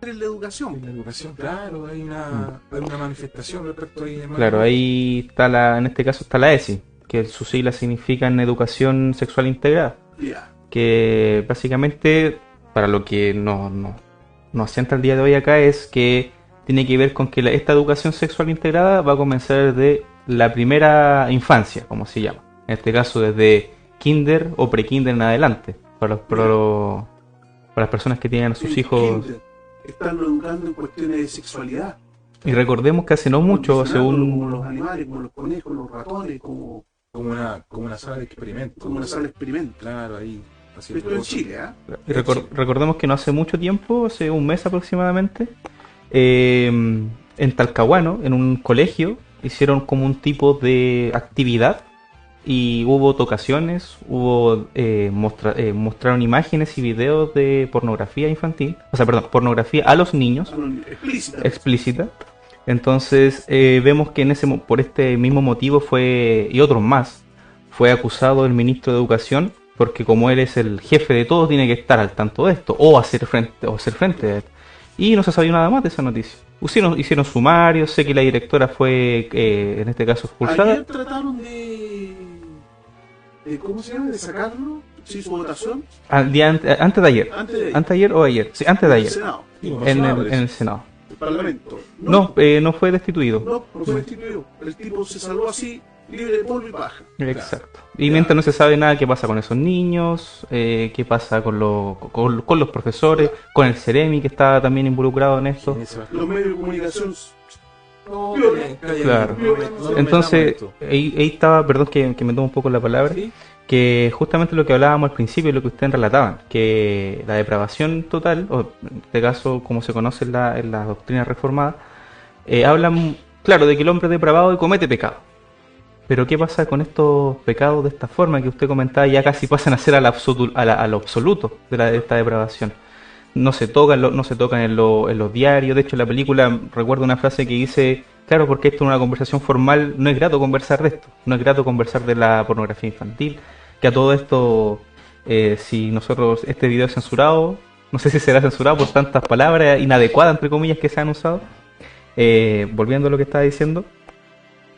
En la educación. En la educación, claro, hay una manifestación respecto ahí, hermano. Claro, ahí está en este caso está la ESI, que sus siglas significan Educación Sexual Integrada, Ya. que básicamente, para lo que nos asienta el día de hoy acá, es que tiene que ver con que esta educación sexual integrada va a comenzar desde la primera infancia, como se llama. En este caso, desde kinder o pre-kinder en adelante, para las personas que tienen a sus En hijos. kinder, están educando en cuestiones de sexualidad. Y recordemos que hace no mucho, Como según los animales, como los conejos, los ratones, como Como una sala de experimento. una sala de experimento. Claro, ahí. haciendo Esto en cosas. Chile, ¿ah? Y recordemos que no hace mucho tiempo, hace un mes aproximadamente, en Talcahuano, en un colegio, hicieron como un tipo de actividad y hubo tocaciones, mostraron imágenes y videos de pornografía infantil, o sea, perdón, pornografía a los niños, Explícita. explícita. Entonces vemos que por este mismo motivo y otros más, fue acusado el ministro de Educación, porque como él es el jefe de todo, tiene que estar al tanto de esto, o hacer frente a esto. Y no se sabía nada más de esa noticia. Hicieron sumarios, sé que la directora fue, en este caso, expulsada. Ayer trataron ¿cómo se llama? De sacarlo, sí, su votación, Al día antes de ayer. antes de ¿Antes de ayer o ayer? Sí, antes de el ayer. Senado, En el Senado. el Parlamento. No, no fue destituido. No fue destituido. El tipo se salvó así, libre de polvo y paja. Exacto. Y mientras no se sabe nada qué pasa con esos niños, qué pasa con los profesores, con el Ceremi que está también involucrado en esto. Los medios de comunicación. No, Claro. Entonces, ahí estaba, perdón que me tomo un poco la palabra, ¿sí? que justamente lo que hablábamos al principio y lo que ustedes relataban, que la depravación total, o en este caso como se conoce en la doctrina reformada, hablan, claro, de que el hombre es depravado y comete pecado. Pero ¿qué pasa con estos pecados de esta forma que usted comentaba? Ya casi pasan a ser a lo absoluto de esta depravación. No se tocan en los diarios. De hecho, en la película recuerdo una frase que dice, claro, porque esto es una conversación formal, no es grato conversar de esto, no es grato conversar de la pornografía infantil, que a todo esto, si este video es censurado, no sé si será censurado por tantas palabras inadecuadas, entre comillas, que se han usado. Volviendo a lo que estaba diciendo,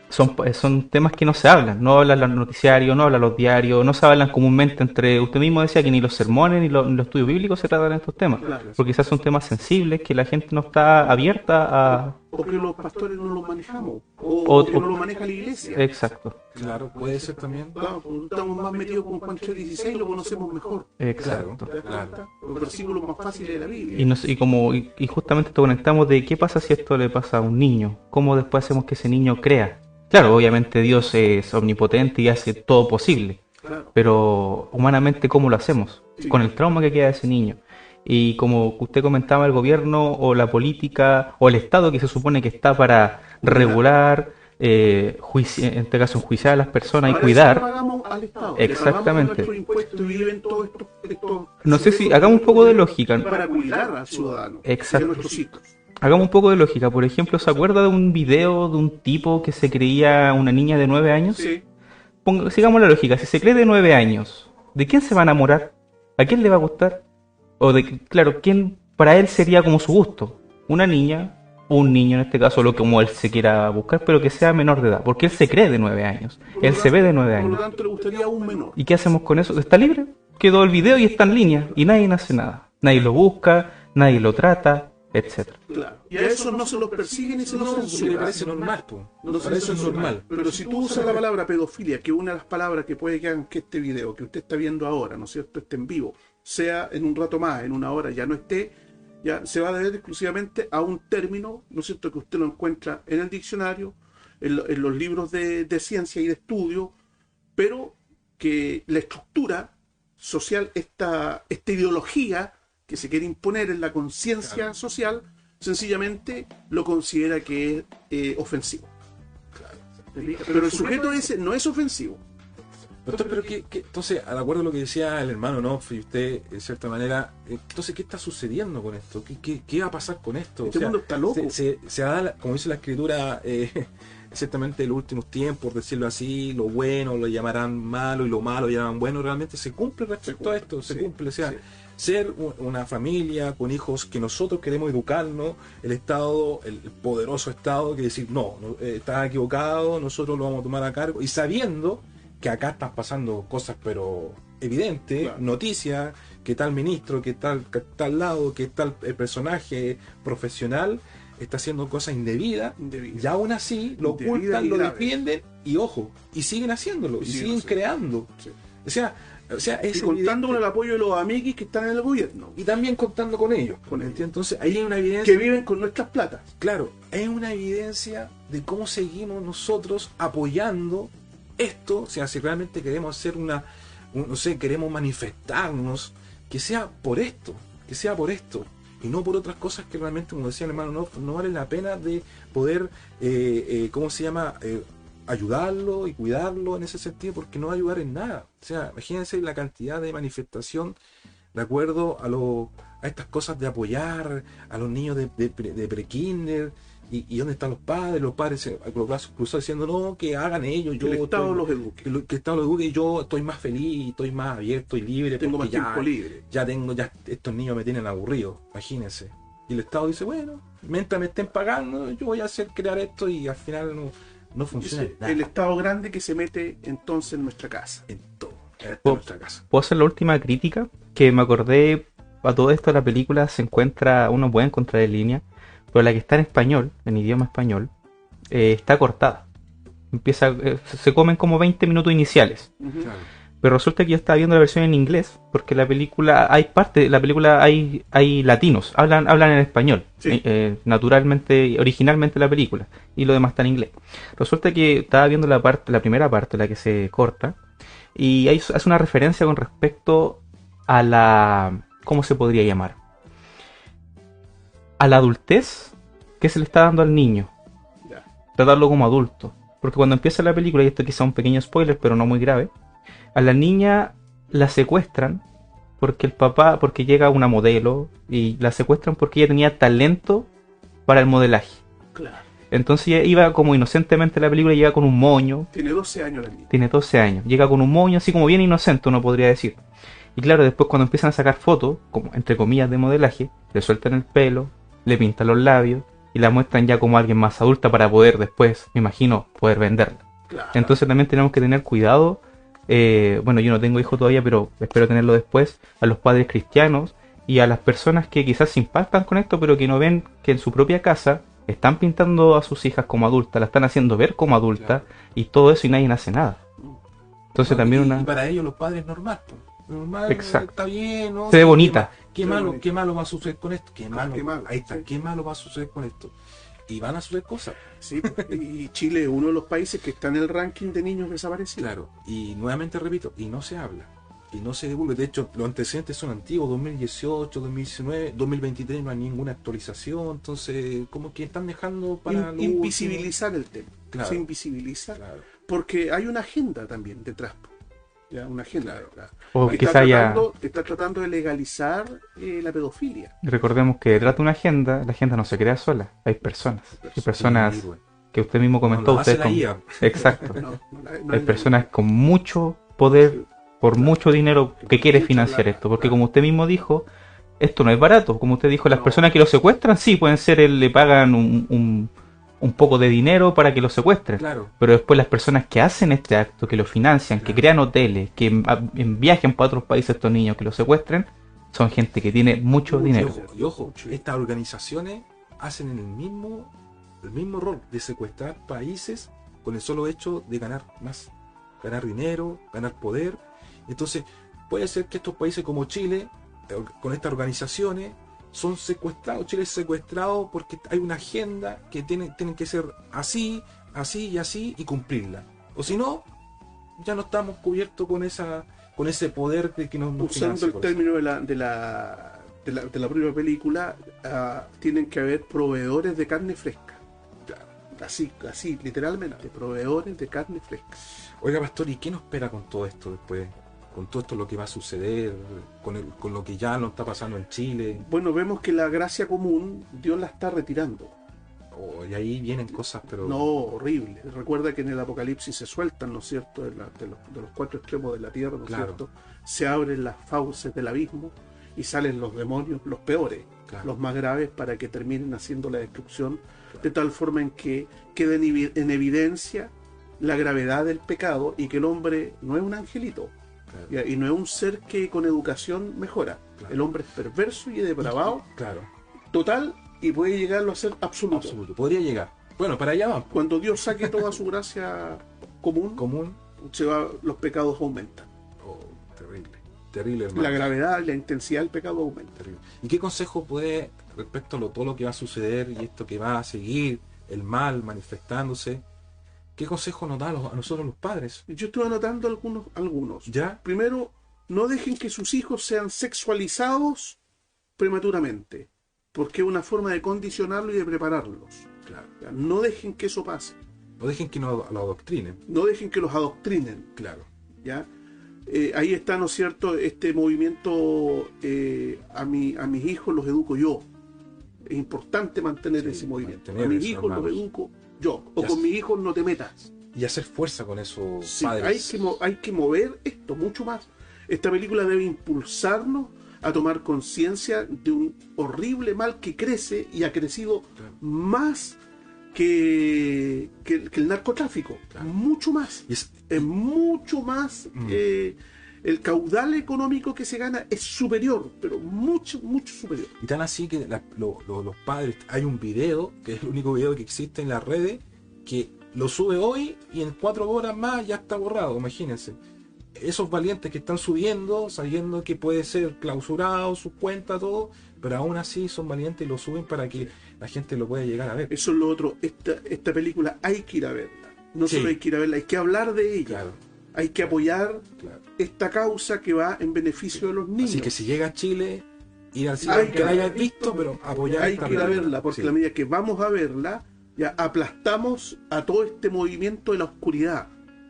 son temas que no se hablan, no hablan los noticiarios, no hablan los diarios, no se hablan comúnmente entre, usted mismo decía que ni los sermones ni los estudios bíblicos se tratan estos temas, Claro. porque quizás son temas sensibles que la gente no está abierta a... Porque los pastores no los manejamos. O que no lo maneja la iglesia. Exacto, Claro, puede ser también. Claro, porque estamos más metidos con Juan 3:16, lo conocemos mejor. exacto. ¿Te das Claro. cuenta? Los versículos más fáciles de la Biblia. Y justamente esto conectamos de qué pasa si esto le pasa a un niño, cómo después hacemos que ese niño crea. Claro, obviamente Dios es omnipotente y hace todo posible, Claro. pero humanamente ¿cómo lo hacemos? Sí. Con el trauma que queda de ese niño. Y como usted comentaba, el gobierno o la política o el Estado que se supone que está para regular, en este caso enjuiciar a las personas y Para eso cuidar. le pagamos al Estado. Exactamente. Le pagamos nuestros impuestos y viven todos estos No sé si hagamos un poco de lógica. para cuidar al ciudadano, Exacto. de nuestros hijos. Hagamos un poco de lógica. Por ejemplo, ¿se acuerda de un video de un tipo que se creía una niña de 9 años? Sí. Sigamos la lógica. Si se cree de 9 años, ¿de quién se va a enamorar? ¿A quién le va a gustar? O de, claro, ¿quién para él sería como su gusto? ¿Una niña? O un niño en este caso, lo que como él se quiera buscar, pero que sea menor de edad. Porque él se cree de 9 años. Él se ve de 9 Por lo años. tanto, le gustaría un menor. ¿Y qué hacemos con eso? ¿Está libre? Quedó el video y está en línea. Y nadie hace nada. Nadie lo busca, nadie lo trata, etcétera. Claro. Y a esos no se los persiguen y se los No, le censuran. parece normal, po. No Le se parece censura. normal. Pero si tú usas la palabra pedofilia, que es una de las palabras que puede que hagan que este video que usted está viendo ahora, ¿no es cierto?, esté en vivo, sea en un rato más, en una hora, ya no esté, ya se va a deber exclusivamente a un término, ¿no es cierto?, que usted lo encuentra en el diccionario, en los libros de ciencia y de estudio, pero que la estructura social, esta ideología que se quiere imponer en la conciencia social, sencillamente lo considera que es ofensivo. Pero el sujeto ese no es ofensivo. Doctor, pero entonces, al acuerdo a lo que decía el hermano Noff y usted, en cierta manera, entonces, ¿qué está sucediendo con esto? ¿Qué va a pasar con esto? Este mundo está loco. Se da, como dice la escritura, ciertamente en los últimos tiempos, por decirlo así, lo bueno lo llamarán malo y lo malo lo llamarán bueno, realmente se cumple respecto a esto, se cumple, o sea, ser una familia con hijos que nosotros queremos educarnos, el Estado, el poderoso Estado, que decir, no, estás equivocado, nosotros lo vamos a tomar a cargo, y sabiendo que acá están pasando cosas pero evidentes, Claro. noticias, que tal ministro, que tal lado, que tal personaje profesional está haciendo cosas indebidas, y aún así lo Indebida ocultan, y lo grave. defienden y ojo, y siguen haciéndolo, y siguen haciendo. creando. Sí. O sea, Y es contando evidente. con el apoyo de los amiguis que están en el gobierno, Y también contando con ellos. Con ellos. Entonces ahí hay una evidencia. que viven con nuestras platas. Claro, es una evidencia de cómo seguimos nosotros apoyando esto. O sea, si realmente queremos hacer no sé, queremos manifestarnos, que sea por esto, y no por otras cosas que realmente, como decía el hermano, no vale la pena de poder, ¿cómo se llama? Ayudarlo y cuidarlo en ese sentido, porque no va a ayudar en nada. O sea, imagínense la cantidad de manifestación de acuerdo a estas cosas de apoyar a los niños de pre-kinder, y dónde están los padres con los brazos cruzados diciendo no, que hagan ellos, yo Que el Estado estoy- los eduque. que el Estado los eduque, y yo estoy más feliz, estoy más abierto y libre, Tengo más porque tiempo libre. ya estos niños me tienen aburrido, imagínense. Y el Estado dice, bueno, mientras me estén pagando, yo voy a hacer crear esto, y al final no funciona en nada. El Estado grande que se mete entonces en nuestra casa. En todo, en ¿Puedo- nuestra casa. ¿Puedo hacer la última crítica? Que me acordé, a todo esto la película se encuentra, uno puede encontrar en línea, pero la que está en español, en idioma español, está cortada. Se comen como 20 minutos iniciales. Ujú. Claro. Pero resulta que yo estaba viendo la versión en inglés, porque la película, hay latinos, hablan en español, Sí. naturalmente, originalmente la película, y lo demás está en inglés. Resulta que estaba viendo la primera parte, la que se corta, y ahí hace una referencia con respecto a ¿cómo se podría llamar? A la adultez que se le está dando al niño. Ya. Tratarlo como adulto. Porque cuando empieza la película, y esto quizá un pequeño spoiler, pero no muy grave, a la niña la secuestran porque llega una modelo, y la secuestran porque ella tenía talento para el modelaje. Claro. Entonces ella iba como inocentemente a la película, llega con un moño, Tiene 12 años la niña. tiene 12 años, llega con un moño así como bien inocente, uno podría decir. Y claro, después cuando empiezan a sacar fotos, como entre comillas de modelaje, le sueltan el pelo, le pintan los labios y la muestran ya como alguien más adulta para poder después, me imagino, poder venderla. Claro. Entonces también tenemos que tener cuidado, bueno, yo no tengo hijo todavía, pero espero tenerlo después, a los padres cristianos y a las personas que quizás se impactan con esto, pero que no ven que en su propia casa están pintando a sus hijas como adultas, la están haciendo ver como adulta, Claro. y todo eso y nadie hace nada. Entonces No, también y para ellos los padres es normal, po. Normal, Exacto. está bien, ¿no? Se ve bonita. Qué Se ve malo, bonita. qué malo va a suceder con esto, qué malo, qué malo, ahí está, sí. qué malo va a suceder con esto. Y van a suceder cosas, Sí, y Chile es uno de los países que está en el ranking de niños desaparecidos. claro. Y nuevamente repito, y no se habla. y no se divulga. De hecho, los antecedentes son antiguos, 2018, 2019, 2023 no hay ninguna actualización, entonces como que están dejando para lo invisibilizar el tema. Claro. Se invisibiliza Claro. porque hay una agenda también detrás. ¿Ya? Una agenda Claro. detrás. O Que quizá está tratando de legalizar la pedofilia. recordemos que detrás de una agenda, la agenda no se crea sola, hay personas. Hay personas Sí, bueno. que usted mismo comentó. No, Usted la IA. Exacto. No Hay es personas con mucho poder, por mucho dinero, que quiere financiar esto. Porque como usted mismo dijo, esto no es barato. Como usted dijo, las No. personas que lo secuestran, sí, pueden ser, le pagan un poco de dinero para que lo secuestren. Claro. Pero después las personas que hacen este acto, que lo financian, que Claro. crean hoteles, que viajen para otros países estos niños, que lo secuestren, son gente que tiene mucho dinero. Y ojo, estas organizaciones hacen el mismo rol de secuestrar países con el solo hecho de ganar más, ganar dinero, ganar poder. Entonces, puede ser que estos países como Chile, con estas organizaciones, son secuestrados. Chile es secuestrado porque hay una agenda que tienen que ser así, así y así y cumplirla. O si no, ya no estamos cubiertos con ese poder de que nos usando financia el por eso. término de la primera película, tienen que haber proveedores de carne fresca. Así, literalmente, proveedores de carne fresca. Oiga, Pastor, ¿y qué nos espera con todo esto después? Con todo esto lo que va a suceder, con lo que ya nos está pasando en Chile. Bueno, vemos que la gracia común Dios la está retirando. Y ahí vienen cosas, pero... No, horrible. Recuerda que en el Apocalipsis se sueltan, ¿no es cierto?, de los cuatro extremos de la tierra, ¿no es Claro. cierto? Se abren las fauces del abismo y salen los demonios, los peores, Claro. los más graves, para que terminen haciendo la destrucción, de tal forma en que quede en evidencia la gravedad del pecado y que el hombre no es un angelito. Claro. ¿Ya? Y no es un ser que con educación mejora. Claro. El hombre es perverso y depravado, Claro, total, y puede llegarlo a ser absoluto. absoluto. Podría llegar. Bueno, para allá vamos. Cuando Dios saque toda su gracia común, Común. los pecados aumentan. Oh, terrible. Terrible, hermano. La gravedad y la intensidad del pecado aumenta. Terrible. ¿Y qué consejo puede, respecto a todo lo que va a suceder y esto que va a seguir, el mal manifestándose, qué consejo nos da a nosotros los padres? Yo estuve anotando algunos. ¿Ya? Primero, no dejen que sus hijos sean sexualizados prematuramente, porque es una forma de condicionarlos y de prepararlos. Claro. ¿Ya? No dejen que eso pase. No dejen que nos lo adoctrinen. No dejen que los adoctrinen. Claro. ¿Ya? Ahí está, ¿no es cierto?, este movimiento, a mis hijos los educo yo. Es importante mantener Sí, ese movimiento. mantener A mis eso, hijos los hermanos. educo yo. O Ya con sé. mis hijos no te metas. Y hacer fuerza con eso, Sí, padres. hay que mover esto mucho más. Esta película debe impulsarnos a tomar conciencia de un horrible mal que crece y ha crecido Claro. más que el narcotráfico. Claro. Mucho más. Y es- Es mucho más. El caudal económico que se gana es superior, pero mucho, mucho superior. Y tan así que los padres, hay un video, que es el único video que existe en las redes, que lo sube hoy y en 4 horas más ya está borrado, imagínense. Esos valientes que están subiendo, sabiendo que puede ser clausurado sus cuentas, todo, pero aún así son valientes y lo suben para que la gente lo pueda llegar a ver. Eso es lo otro. Esta película hay que ir a verla. No Sí. solo hay que ir a verla, hay que hablar de ella. Claro, Hay que apoyar claro. esta causa que va en beneficio de los niños. Así que si llega a Chile, ir al cine, Hay aunque que la hayas haber visto, pero apoyar hay esta que ir a película. verla, porque Sí. a la medida que vamos a verla, ya aplastamos a todo este movimiento de la oscuridad.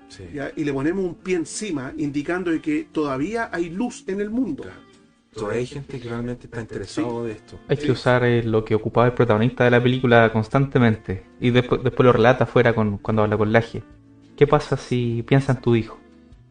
Sí. ¿Ya? Y le ponemos un pie encima, indicando de que todavía hay luz en el mundo. Claro. Todavía hay gente que realmente está interesado de esto. Hay que usar lo que ocupaba el protagonista de la película constantemente. Y después lo relata afuera cuando habla con Laje. ¿Qué pasa si piensa en tu hijo?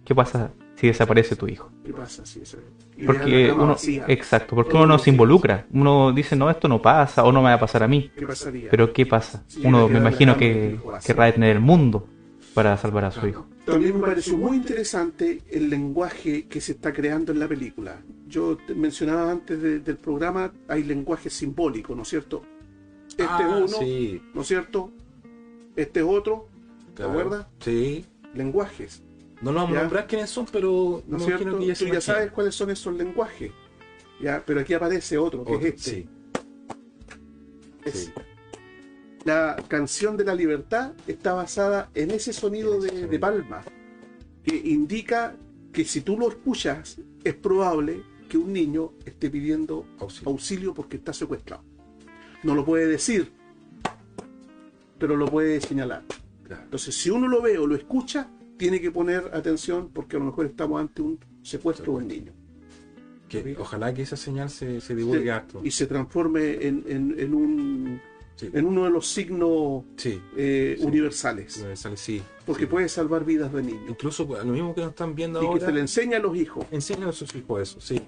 ¿Qué pasa si desaparece tu hijo? ¿Qué pasa si eso? Y dejan Porque la cama uno, vacía. exacto, porque Todos uno no los se días. involucra. Uno dice, no, esto no pasa o no me va a pasar a mí. ¿Qué pasaría? Pero ¿qué pasa? Si Uno, llega a me quedar imagino la cama del que hijo vacío. querrá detener el mundo para salvar a su hijo. También me pareció muy interesante el lenguaje que se está creando en la película. Yo te mencionaba antes del programa, hay lenguaje simbólico, ¿no es cierto? Este es uno, Sí, ¿no es cierto? Este es otro, claro. ¿te acuerdas? Sí. Lenguajes, No nos vamos a ¿Ya? nombrar quiénes son, pero ¿no es me cierto? imagino que ya se Tú ya sabes imaginan. cuáles son esos lenguajes. ¿Ya? Pero aquí aparece otro, que Otro, es este. sí, Es- sí. La canción de la libertad está basada en ese sonido En ese de sonido. palma, que indica que si tú lo escuchas, es probable que un niño esté pidiendo Auxilio. auxilio porque está secuestrado. No lo puede decir, pero lo puede señalar. Claro. Entonces, si uno lo ve o lo escucha, tiene que poner atención porque a lo mejor estamos ante un secuestro de un niño. Que ojalá que esa señal se divulgue harto. Y se transforme en Sí. uno de los signos Sí. universales. Universales, sí. Porque Sí. puede salvar vidas de niños. Incluso lo mismo que nos están viendo Y que ahora. se le enseña a los hijos. Enseñan a sus hijos eso, sí.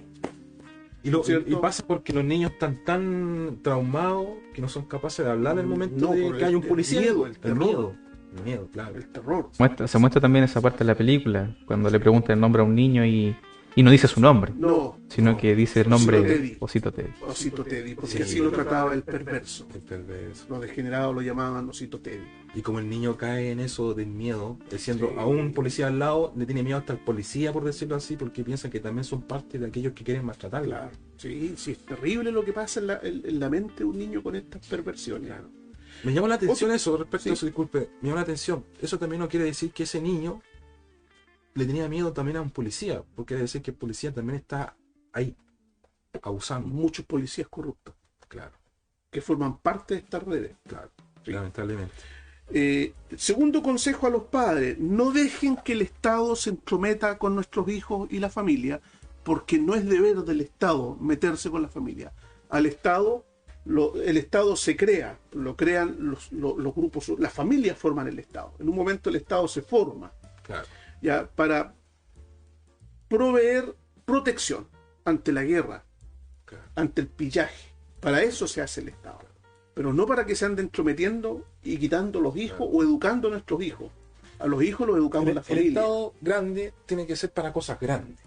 ¿Cierto? Y pasa porque los niños están tan traumados que no son capaces de hablar en el momento No, de por que hay un el policía. miedo, el el terror. miedo. El miedo, claro. El terror. Se muestra también esa parte de la película, cuando le preguntan el nombre a un niño y no dice su nombre, No, sino que dice el nombre Osito de Teddy. Osito Teddy. Osito Teddy, porque Sí. así lo trataba el perverso. El perverso. Los degenerados lo llamaban Osito Teddy. Y como el niño cae en eso del miedo, diciendo Sí. a un policía al lado, le tiene miedo hasta el policía, por decirlo así, porque piensan que también son parte de aquellos que quieren maltratarlo. Claro. Sí, sí, es terrible lo que pasa en la mente de un niño con estas perversiones. Claro. Me llama la atención eso, respecto Sí. a eso, disculpe, me llama la atención. Eso también no quiere decir que ese niño le tenía miedo también a un policía, porque quiere decir que el policía también está ahí, abusando. Muchos policías corruptos Claro, que forman parte de estas redes. claro, Sí. lamentablemente. Segundo consejo a los padres, no dejen que el Estado se entrometa con nuestros hijos y la familia, porque no es deber del Estado meterse con la familia. Al Estado, el Estado se crea, lo crean los grupos, las familias forman el Estado. En un momento el Estado se forma Claro, ya para proveer protección ante la guerra, claro. ante el pillaje. Para eso se hace el Estado. Pero no para que se anden entrometiendo y quitando los hijos o educando a nuestros hijos. A los hijos los educamos en la El familia. Estado grande tiene que ser para cosas grandes.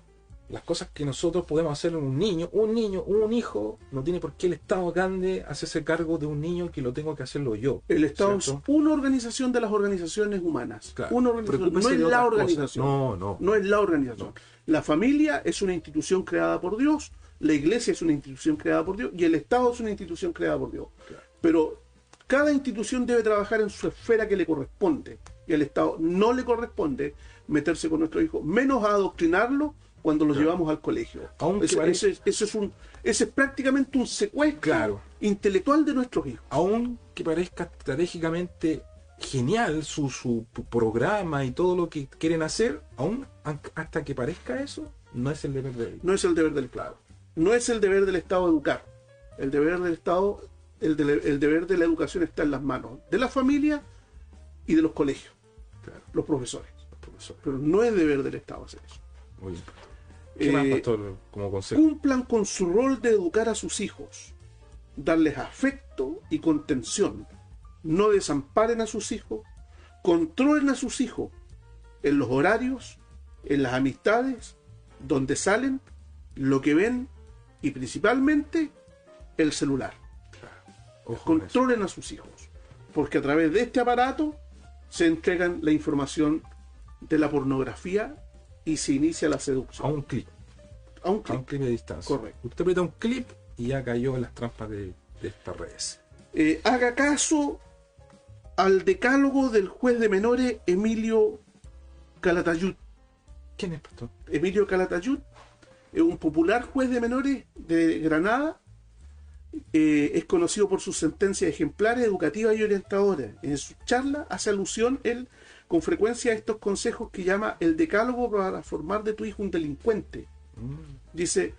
Las cosas que nosotros podemos hacer en un hijo, no tiene por qué el Estado grande hacerse cargo de un niño que lo tengo que hacerlo yo. El Estado ¿cierto? es una organización de las organizaciones humanas. Claro. Una organización, no Preocúpese es de la otras cosas. organización. No. No es la organización. La familia es una institución creada por Dios, la iglesia es una institución creada por Dios y el Estado es una institución creada por Dios. Claro. Pero cada institución debe trabajar en su esfera que le corresponde y al Estado no le corresponde meterse con nuestros hijos, menos a adoctrinarlos cuando los Claro. llevamos al colegio. Aunque Ese es prácticamente un secuestro Claro. intelectual de nuestros hijos. Aunque parezca estratégicamente genial su programa y todo lo que quieren hacer, aún hasta que parezca eso, no es el deber de ellos. No es el deber del Estado. No es el deber del Estado educar. El deber del Estado, el deber de la educación está en las manos de la familia y de los colegios, Claro, los profesores. los profesores. Pero no es deber del Estado hacer eso. Muy bien. ¿Qué más, pastor, como consejo? Cumplan con su rol de educar a sus hijos, darles afecto y contención. No desamparen a sus hijos, controlen a sus hijos en los horarios, en las amistades, donde salen, lo que ven y principalmente el celular. Ojo con eso. Controlen a sus hijos, porque a través de este aparato se entregan la información de la pornografía y se inicia la A seducción. un clic. A un A un clic. clic de distancia. Correcto. Usted aprieta un clip y ya cayó en las trampas de estas redes. Haga caso al decálogo del juez de menores Emilio Calatayud. ¿Quién es, pastor? Emilio Calatayud es un popular juez de menores de Granada. Es conocido por sus sentencias ejemplares, educativas y orientadoras. En su charla hace alusión él con frecuencia a estos consejos que llama el decálogo para formar de tu hijo un delincuente. Dice,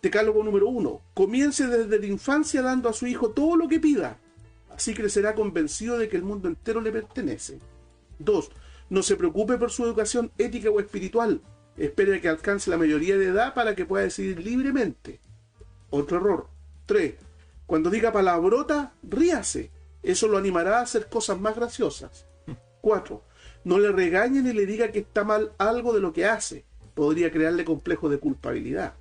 decálogo número 1, comience desde la infancia dando a su hijo todo lo que pida. Así crecerá convencido de que el mundo entero le pertenece. 2, no se preocupe por su educación ética o espiritual. Espere a que alcance la mayoría de edad para que pueda decidir libremente. Otro error. 3, cuando diga palabrota, ríase. Eso lo animará a hacer cosas más graciosas. 4, no le regañe ni le diga que está mal algo de lo que hace. Podría crearle complejo de culpabilidad.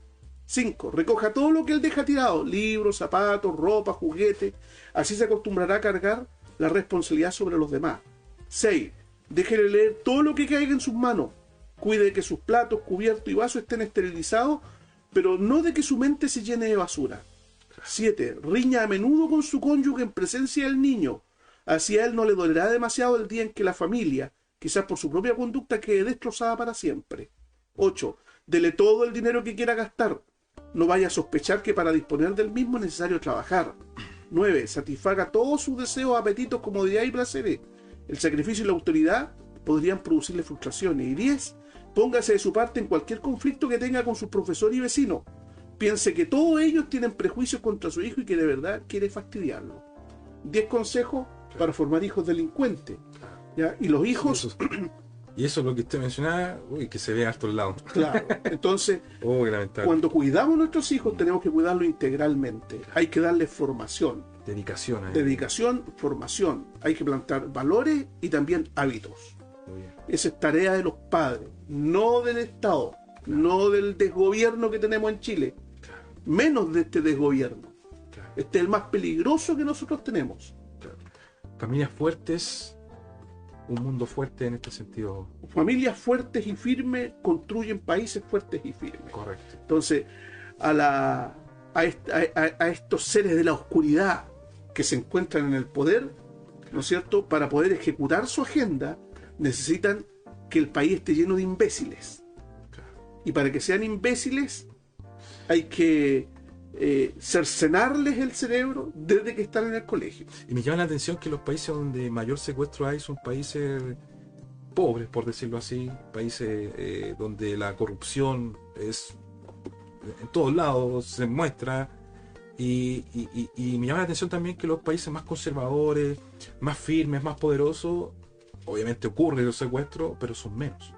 5, recoja todo lo que él deja tirado, libros, zapatos, ropa, juguetes. Así se acostumbrará a cargar la responsabilidad sobre los demás. 6, déjele leer todo lo que caiga en sus manos. Cuide de que sus platos, cubiertos y vasos estén esterilizados, pero no de que su mente se llene de basura. 7, riña a menudo con su cónyuge en presencia del niño. Así a él no le dolerá demasiado el día en que la familia, quizás por su propia conducta, quede destrozada para siempre. 8. Dele todo el dinero que quiera gastar. No vaya a sospechar que para disponer del mismo es necesario trabajar. 9. Satisfaga todos sus deseos, apetitos, comodidad y placeres. El sacrificio y la autoridad podrían producirle frustraciones. Y 10. Póngase de su parte en cualquier conflicto que tenga con sus profesores y vecinos. Piense que todos ellos tienen prejuicios contra su hijo y que de verdad quiere fastidiarlo. 10 consejos para formar hijos delincuentes. ¿Ya? Y los hijos... Y eso es lo que usted mencionaba, que se ve a estos lados. Claro, entonces, lamentable. cuando cuidamos a nuestros hijos tenemos que cuidarlos integralmente. Hay que darles formación. Dedicación. Dedicación, formación. Hay que plantar valores y también hábitos. Muy bien. Esa es tarea de los padres, no del Estado, no del desgobierno que tenemos en Chile. Menos de este desgobierno. Este es el más peligroso que nosotros tenemos. Familias fuertes, un mundo fuerte en este sentido. Familias fuertes y firmes construyen países fuertes y firmes. Correcto. Entonces, a estos seres de la oscuridad que se encuentran en el poder, ¿no es cierto?, para poder ejecutar su agenda, necesitan que el país esté lleno de imbéciles. Y para que sean imbéciles, hay que cercenarles el cerebro desde que están en el colegio. Y me llama la atención que los países donde mayor secuestro hay son países pobres, por decirlo así, países donde la corrupción es en todos lados, se muestra. Y me llama la atención también que los países más conservadores, más firmes, más poderosos, obviamente ocurre los secuestros, pero son menos.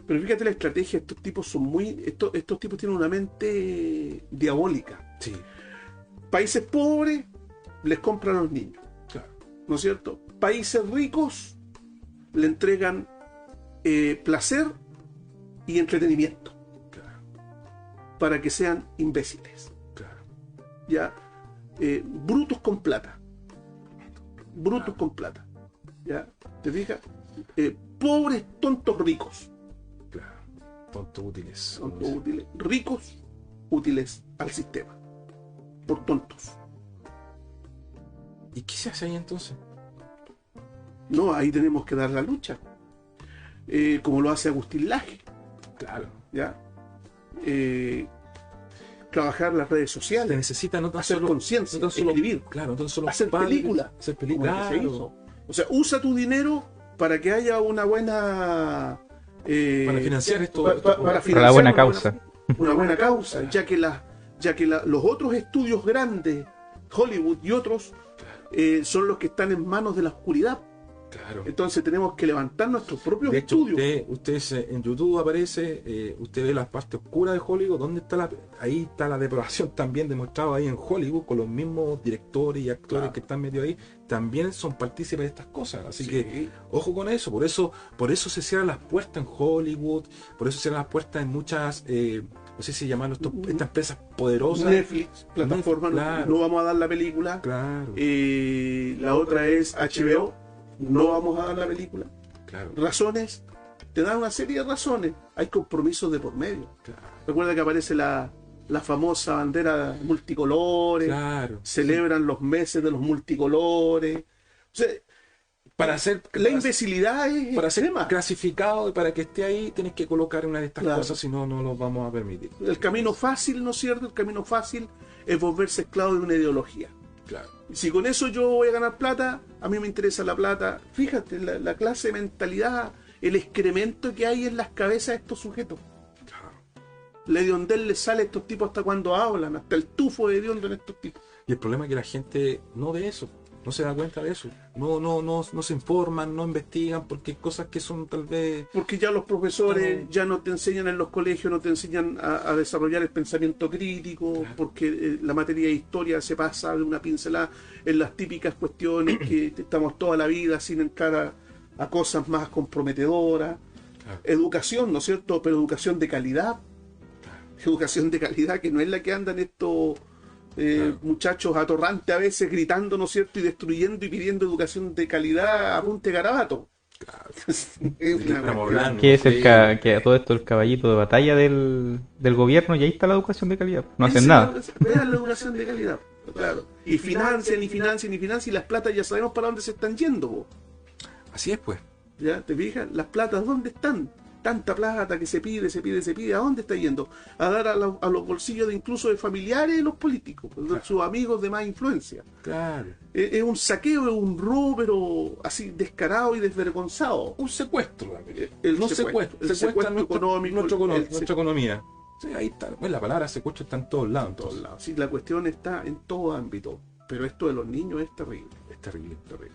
Pero fíjate la estrategia, estos tipos son estos tipos tienen una mente diabólica. Sí. Países pobres les compran a los niños. Claro. ¿No es cierto? Países ricos le entregan placer y entretenimiento. Claro. Para que sean imbéciles. Claro. ¿Ya? Brutos con plata. Brutos con plata. ¿Ya? ¿Te fijas? Pobres tontos ricos. Claro. Tontos útiles. Tontos útiles. Ricos útiles al sistema. Por tontos. ¿Y qué se hace ahí entonces? No, ahí tenemos que dar la lucha. Como lo hace Agustín Laje. Claro. ¿Ya? Trabajar las redes Se sociales. necesita no tan Hacer solo conciencia, no tan solo escribir. Claro, no tan solo Hacer padres, películas. hacer Como películas. el que se hizo. O sea, usa tu dinero para que haya una buena... Para financiar esto. para Para la buena causa. Una buena causa, ya que los otros estudios grandes, Hollywood y otros, son los que están en manos de la oscuridad. Claro. Entonces tenemos que levantar nuestros propios De hecho, estudios. usted en YouTube aparece, usted ve la parte oscura de Hollywood, ¿dónde está ahí está la depravación también demostrada ahí en Hollywood, con los mismos directores y actores Claro. que están metidos ahí, también son partícipes de estas cosas. Así Sí. que, ojo con eso, por eso se cierran las puertas en Hollywood, por eso se cierran las puertas en muchas, no sé si llamarlo estas empresas poderosas. Netflix, plataforma, Claro. no vamos a dar la película. Claro, La otra es HBO, no vamos a dar la película. claro, Razones, te dan una serie de razones. Hay compromisos de por medio. claro, Recuerda que aparece la famosa bandera multicolores, claro. celebran los meses de los multicolores. O sea, Para hacer la imbecilidad es para ser extrema. clasificado y para que esté ahí tienes que colocar una de estas Claro. cosas, si no, no lo vamos a permitir. El camino fácil, ¿no es cierto? El camino fácil es volverse esclavo de una ideología. Claro. Si con eso yo voy a ganar plata, a mí me interesa la plata. Fíjate, la clase de mentalidad, el excremento que hay en las cabezas de estos sujetos. La hediondez le sale a estos tipos hasta cuando hablan, hasta el tufo de hediondo en estos tipos. Y el problema es que la gente no ve eso, no se da cuenta de eso. No se informan, no investigan, porque hay cosas que son tal vez... Porque ya los profesores No. ya no te enseñan en los colegios, no te enseñan a desarrollar el pensamiento crítico, Claro. porque la materia de historia se pasa de una pincelada en las típicas cuestiones que estamos toda la vida sin entrar a cosas más comprometedoras. Claro. Educación, ¿no es cierto? Pero educación de calidad. Educación de calidad que no es la que andan estos Claro. muchachos atorrantes a veces gritando, ¿no es cierto? Y destruyendo y pidiendo educación de calidad a punta de garabato. Claro. Es una Estamos cuestión. hablando. Que es Sí. que a todo esto el caballito de batalla del gobierno, y ahí está la educación de calidad. No hacen Esa nada. Vean la educación de calidad, claro. Y financian, y financian, y financian, y las platas ya sabemos para dónde se están yendo, po. Así es, pues. ¿Ya? ¿Te fijas? Las platas, ¿dónde están? tanta plata que se pide, ¿a dónde está yendo? A dar a los bolsillos de incluso de familiares de los políticos, de sus amigos de más influencia. Claro. Es un saqueo, es un robo, pero así descarado y desvergonzado. Un secuestro, amigo. El No secuestro secuestra económico, nuestra economía. Sí, ahí está. Pues la palabra secuestro está en todos lados. en todos lados. Sí, la cuestión está en todo ámbito, pero esto de los niños es terrible. Es terrible, terrible.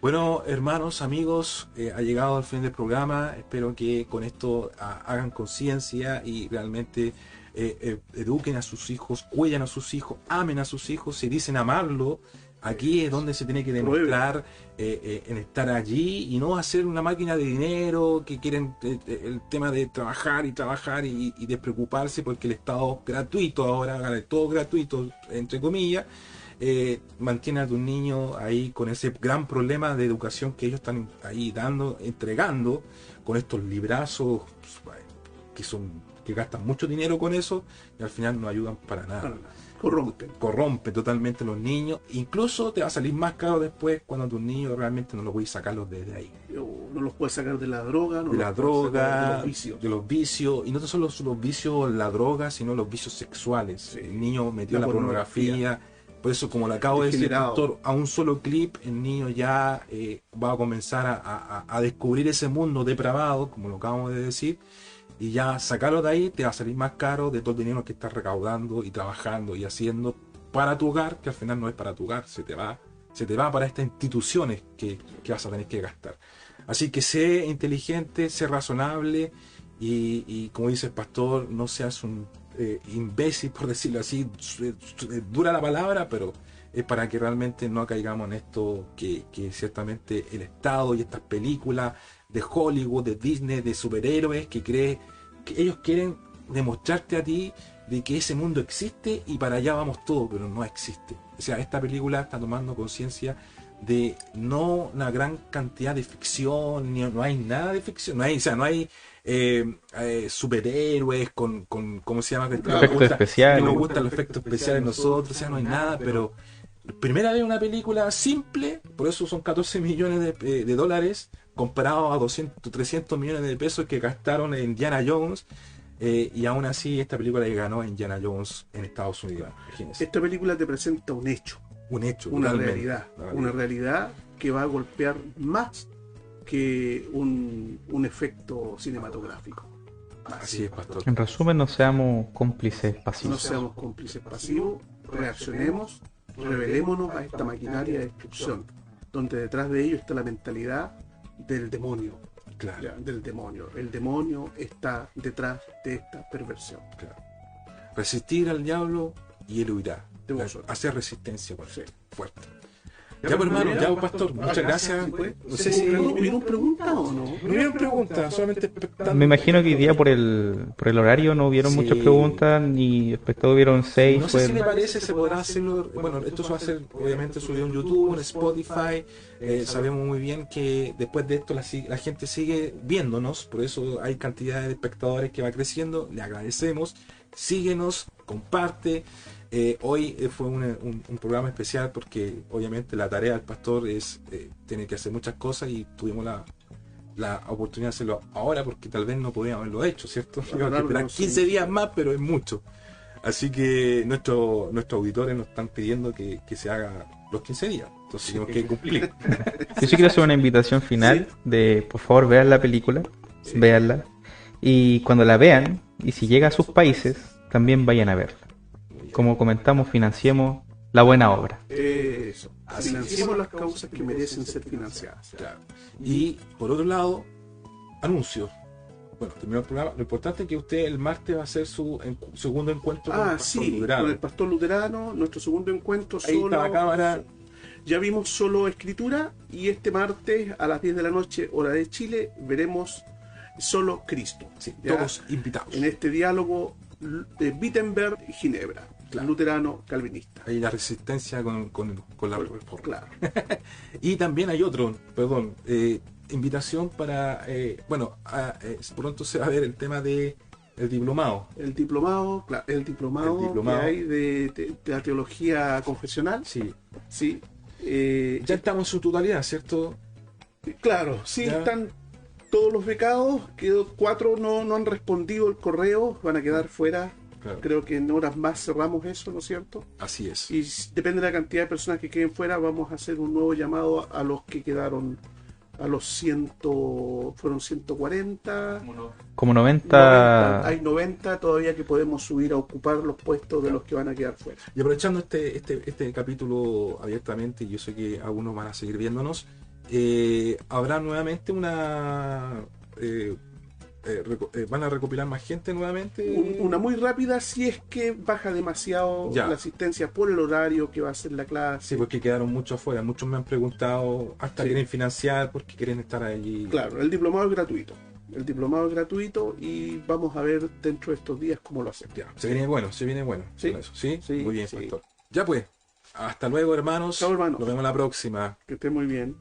Bueno, hermanos, amigos, ha llegado al fin del programa. Espero que con esto hagan conciencia y realmente eduquen a sus hijos, cuiden a sus hijos, amen a sus hijos. Si dicen amarlo, aquí es donde se tiene que demostrar en estar allí y no hacer una máquina de dinero que quieren el tema de trabajar y despreocuparse porque el Estado gratuito ahora, todo gratuito, entre comillas. Mantiene a tu niño ahí con ese gran problema de educación que ellos están ahí entregando con estos librazos que gastan mucho dinero con eso y al final no ayudan para nada. Corrompe totalmente a los niños. Incluso te va a salir más caro después cuando a tus niños realmente no los puedes sacarlos desde ahí. No los puedes sacar de la droga, de los vicios. Y no solo los vicios, la droga, sino los vicios sexuales. Sí. El niño metió la pornografía. Por eso, como le acabo de decir, doctor, a un solo clip, el niño ya va a comenzar a descubrir ese mundo depravado, como lo acabamos de decir, y ya sacarlo de ahí te va a salir más caro de todo el dinero que estás recaudando y trabajando y haciendo para tu hogar, que al final no es para tu hogar, se te va para estas instituciones que vas a tener que gastar. Así que sé inteligente, sé razonable y como dice el pastor, no seas un imbécil, por decirlo así, dura la palabra, pero es para que realmente no caigamos en esto que ciertamente el Estado y estas películas de Hollywood, de Disney, de superhéroes, que ellos quieren demostrarte a ti de que ese mundo existe y para allá vamos todos, pero no existe. O sea, esta película está tomando conciencia de no una gran cantidad de ficción, no hay nada de ficción, no hay superhéroes con ¿cómo se llama? Efectos especiales. Que nos gustan los efectos especiales nosotros, o sea, no hay nada, pero primera vez una película simple, por eso son 14 millones de dólares comparado a 300 millones de pesos que gastaron en Indiana Jones. Y aún así esta película ganó en Indiana Jones en Estados Unidos. Imagínense. Esta película te presenta un hecho, una realidad que va a golpear más que un efecto cinematográfico. Así es, pastor. En resumen, no seamos cómplices pasivos. No seamos cómplices pasivos, reaccionemos, rebelémonos a esta maquinaria de destrucción, donde detrás de ello está la mentalidad del demonio. Claro. Ya, del demonio. El demonio está detrás de esta perversión. Claro. Resistir al diablo y él huirá. Hacer resistencia con sí. Fuerte. Ya, pues, hermano, ya, pastor, muchas gracias. No sé si hubieron preguntas o no. No hubieron preguntas, solamente espectadores. Me imagino que hoy día por el horario no hubieron muchas preguntas, ni espectadores hubieron 6. No sé si le parece, se podrá hacerlo. Bueno, esto se va a hacer, obviamente, subido en YouTube, en Spotify. Sabemos muy bien que después de esto la gente sigue viéndonos, por eso hay cantidad de espectadores que va creciendo. Le agradecemos. Síguenos, comparte. Hoy fue un programa especial porque obviamente la tarea del pastor es tener que hacer muchas cosas y tuvimos la oportunidad de hacerlo ahora porque tal vez no podíamos haberlo hecho, ¿cierto? Tenemos que esperar 15 días más, pero es mucho. Así que nuestros auditores nos están pidiendo que se haga los 15 días. Entonces tenemos que cumplir. Yo sí quiero hacer una invitación final de, por favor, vean la película, véanla, y cuando la vean, y si llega a sus países, también vayan a verla. Como comentamos, financiemos la buena obra. Eso. Financiemos las causas que merecen ser financiadas. Claro. Y por otro lado, anuncios. Bueno, terminó el programa. Lo importante es que usted el martes va a hacer su segundo encuentro con el pastor Luterano. Con el pastor Luterano, nuestro segundo encuentro. Ahí está la cámara. Ya vimos solo escritura y este martes a las 10 de la noche, hora de Chile, veremos solo Cristo. Sí, todos invitados. En este diálogo de Wittenberg y Ginebra. Claro. Luterano calvinista. Hay la resistencia con la reforma. Claro. Y también hay otro, invitación para, pronto se va a ver el tema de el diplomado. El diplomado que hay de la teología confesional. Sí. Sí. Ya estamos en su totalidad, ¿cierto? Claro, sí, ya. están todos los becados, quedó 4 no han respondido el correo, van a quedar fuera. Claro. Creo que en horas más cerramos eso, ¿no es cierto? Así es. Y depende de la cantidad de personas que queden fuera, vamos a hacer un nuevo llamado a los que quedaron, a los 100, fueron 140. Como 90. Hay 90 todavía que podemos subir a ocupar los puestos de los que van a quedar fuera. Y aprovechando este capítulo abiertamente, yo sé que algunos van a seguir viéndonos, habrá nuevamente van a recopilar más gente nuevamente. Una muy rápida si es que baja demasiado Ya. la asistencia por el horario que va a ser la clase. Sí, porque quedaron muchos afuera. Muchos me han preguntado, hasta Sí. quieren financiar porque quieren estar allí. Claro, el diplomado es gratuito. El diplomado es gratuito y vamos a ver dentro de estos días cómo lo hacemos. Ya, se viene bueno, se viene bueno. Sí. Con eso, ¿sí? Sí, Muy bien, sí. pastor. Ya pues, hasta luego, hermanos. Chao, hermanos. Nos vemos la próxima. Que esté muy bien.